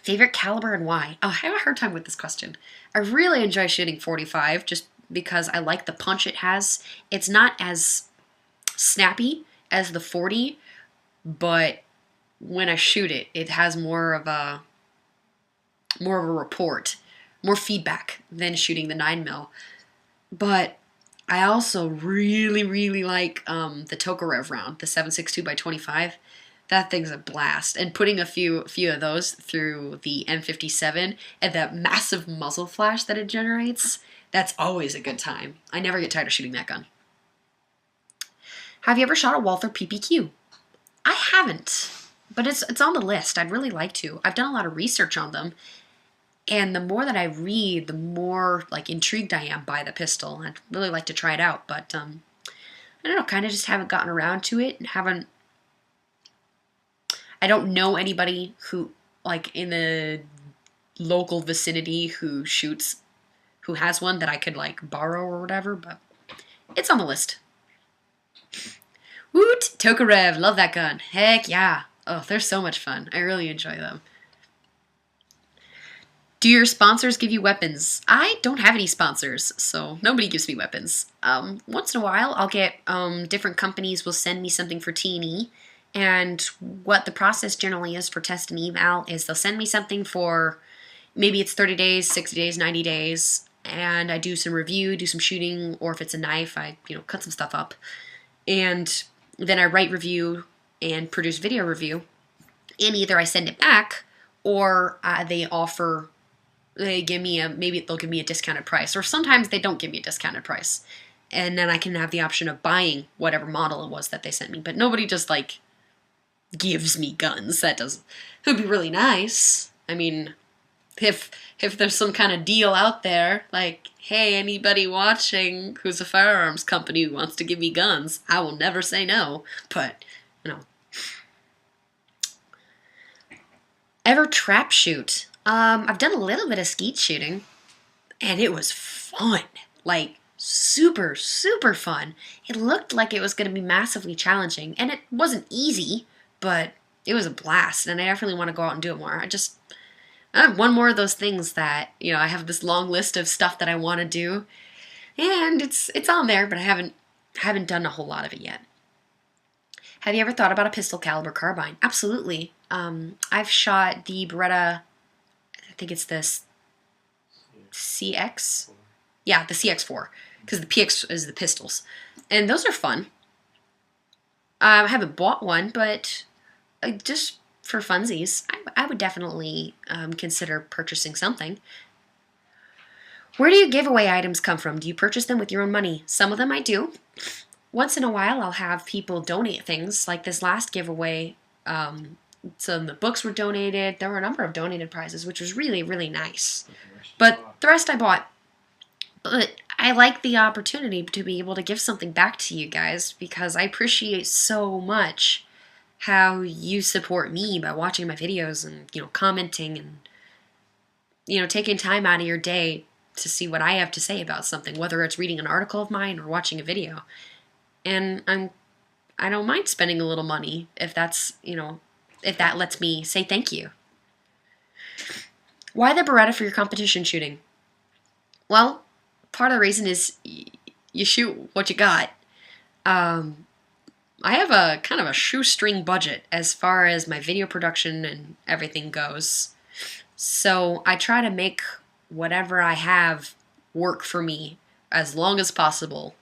Favorite caliber and why? Oh, I have a hard time with this question. I really enjoy shooting .45 just because I like the punch it has. It's not as snappy as the .40, but when I shoot it, it has more of a report, more feedback than shooting the 9mm. But I also really, really like the Tokarev round, the 7.62x25. That thing's a blast. And putting a few of those through the M57 and that massive muzzle flash that it generates, that's always a good time. I never get tired of shooting that gun. Have you ever shot a Walther PPQ? I haven't, but it's on the list. I'd really like to. I've done a lot of research on them, and the more that I read, the more, like, intrigued I am by the pistol. I'd really like to try it out, but I don't know, kind of just haven't gotten around to it, and I don't know anybody who, like, in the local vicinity who has one that I could, like, borrow or whatever, but it's on the list. Woot! Tokarev, love that gun. Heck yeah. Oh, they're so much fun. I really enjoy them. Do your sponsors give you weapons? I don't have any sponsors, so nobody gives me weapons. Once in a while, I'll get, different companies will send me something for T&E, and what the process generally is for test and eval is they'll send me something for, maybe it's 30 days, 60 days, 90 days, and I do some review, do some shooting, or if it's a knife, I, cut some stuff up. And then I write review and produce video review, and either I send it back, or they give me maybe they'll give me a discounted price, or sometimes they don't give me a discounted price, and then I can have the option of buying whatever model it was that they sent me. But nobody just, like, gives me guns. It would be really nice. I mean, if there's some kind of deal out there, like, hey, anybody watching who's a firearms company who wants to give me guns, I will never say no. But, Ever trap shoot? I've done a little bit of skeet shooting, and it was fun. Like, super, super fun. It looked like it was going to be massively challenging, and it wasn't easy, but it was a blast, and I definitely want to go out and do it more. I have one more of those things that, I have this long list of stuff that I want to do, and it's on there, but I haven't done a whole lot of it yet. Have you ever thought about a pistol caliber carbine? Absolutely. I've shot the Beretta, I think it's this CX? Yeah, the CX4, because the PX is the pistols. And those are fun. I haven't bought one, but just for funsies, I would definitely consider purchasing something. Where do your giveaway items come from? Do you purchase them with your own money? Some of them I do. Once in a while, I'll have people donate things. Like this last giveaway, some of the books were donated. There were a number of donated prizes, which was really, really nice. But the rest I bought. But I like the opportunity to be able to give something back to you guys, because I appreciate so much how you support me by watching my videos and, commenting and, taking time out of your day to see what I have to say about something, whether it's reading an article of mine or watching a video. And I don't mind spending a little money if that's, if that lets me say thank you. Why the Beretta for your competition shooting? Well, part of the reason is you shoot what you got. I have a kind of a shoestring budget as far as my video production and everything goes. So I try to make whatever I have work for me as long as possible.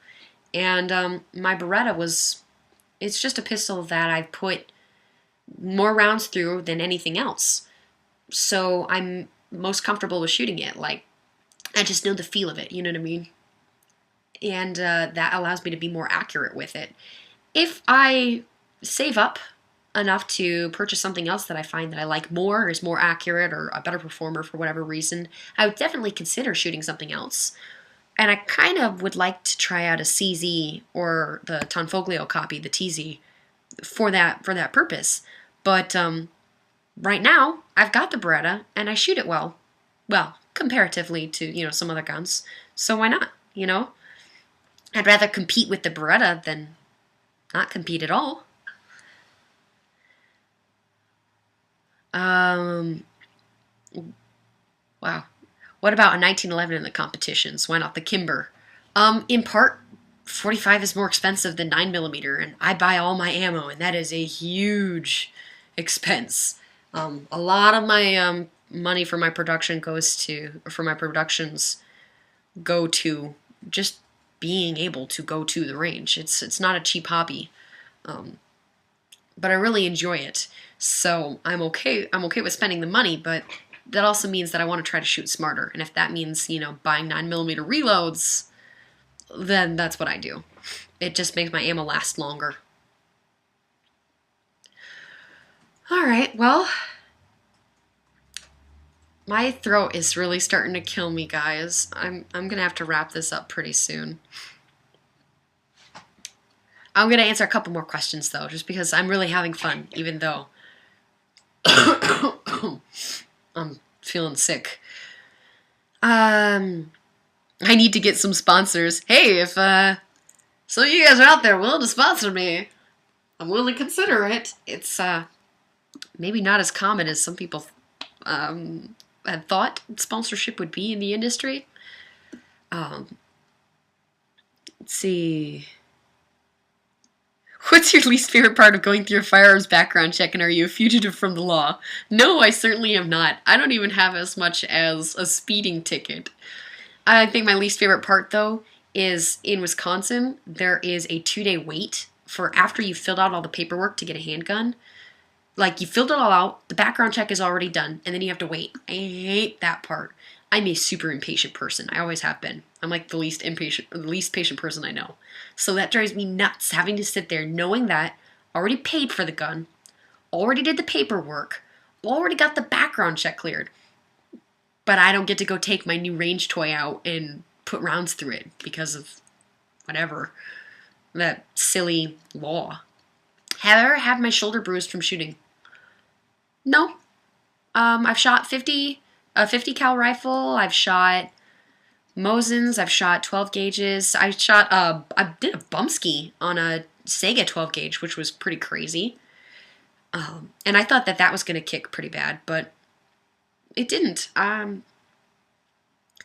And my Beretta it's just a pistol that I've put more rounds through than anything else. So I'm most comfortable with shooting it. Like, I just know the feel of it, you know what I mean? And that allows me to be more accurate with it. If I save up enough to purchase something else that I find that I like more, or is more accurate, or a better performer for whatever reason, I would definitely consider shooting something else. And I kind of would like to try out a CZ or the Tonfoglio copy, the TZ, for that purpose. But right now, I've got the Beretta, and I shoot it well. Well, comparatively to, you know, some other guns. So why not, you know? I'd rather compete with the Beretta than not compete at all. Wow. What about a 1911 in the competitions? Why not the Kimber? In part, 45 is more expensive than 9mm, and I buy all my ammo, and that is a huge expense. A lot of my money for my production go to just being able to go to the range. It's not a cheap hobby, but I really enjoy it. So I'm okay with spending the money, but that also means that I want to try to shoot smarter. And if that means, you know, buying 9mm reloads, then that's what I do. It just makes my ammo last longer. All right, well, my throat is really starting to kill me, guys. I'm gonna have to wrap this up pretty soon. I'm gonna answer a couple more questions though, just because I'm really having fun, even though I'm feeling sick. I need to get some sponsors. Hey, if some of you guys are out there willing to sponsor me, I'm willing to consider it. It's maybe not as common as some people had thought sponsorship would be in the industry. Let's see. What's your least favorite part of going through a firearms background check, and are you a fugitive from the law? No, I certainly am not. I don't even have as much as a speeding ticket. I think my least favorite part, though, is in Wisconsin, there is a 2-day wait for after you've filled out all the paperwork to get a handgun. Like, you filled it all out, the background check is already done, and then you have to wait. I hate that part. I'm a super impatient person. I always have been. I'm like the least patient person I know. So that drives me nuts, having to sit there knowing that already paid for the gun, already did the paperwork, already got the background check cleared, but I don't get to go take my new range toy out and put rounds through it because of whatever, that silly law. Have I ever had my shoulder bruised from shooting? No. I've shot a 50 cal rifle. I've shot Mosins. I've shot 12 gauges. I did a bump ski on a Sega 12 gauge, which was pretty crazy. And I thought that was going to kick pretty bad, but it didn't. There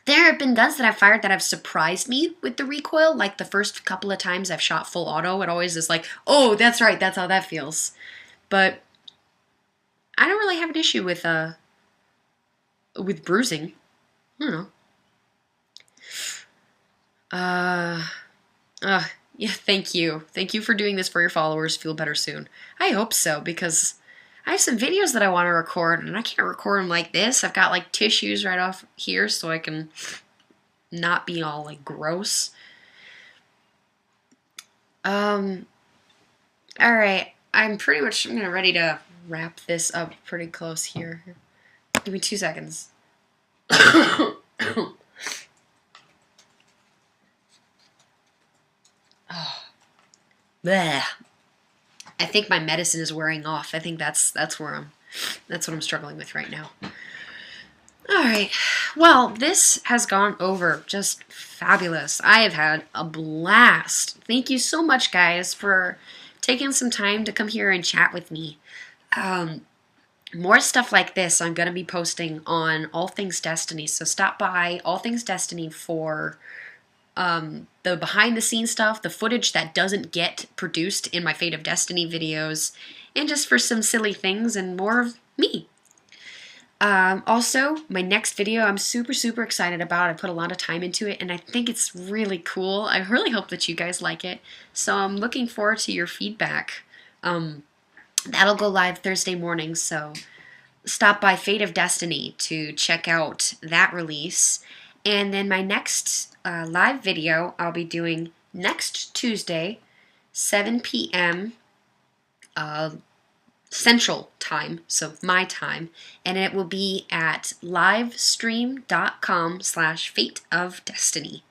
have been guns that I've fired that have surprised me with the recoil. Like the first couple of times I've shot full auto, it always is like, oh, that's right, that's how that feels. But I don't really have an issue with bruising. I don't know. Yeah, thank you. Thank you for doing this for your followers. Feel better soon. I hope so, because I have some videos that I want to record, and I can't record them like this. I've got, like, tissues right off here so I can not be all, like, gross. Alright. I'm ready to wrap this up pretty close here. Give me 2 seconds. Bleh. I think my medicine is wearing off. I think that's what I'm struggling with right now. All right. Well, this has gone over just fabulous. I have had a blast. Thank you so much, guys, for taking some time to come here and chat with me. More stuff like this I'm going to be posting on All Things Destiny, so stop by All Things Destiny for the behind the scenes stuff, the footage that doesn't get produced in my Fate of Destiny videos, and just for some silly things and more of me. Also, my next video I'm super excited about. I put a lot of time into it and I think it's really cool. I really hope that you guys like it. So I'm looking forward to your feedback. That'll go live Thursday morning, so stop by Fate of Destiny to check out that release. And then my next live video I'll be doing next Tuesday, 7 p.m. Central Time, so my time, and it will be at livestream.com/fateofdestiny.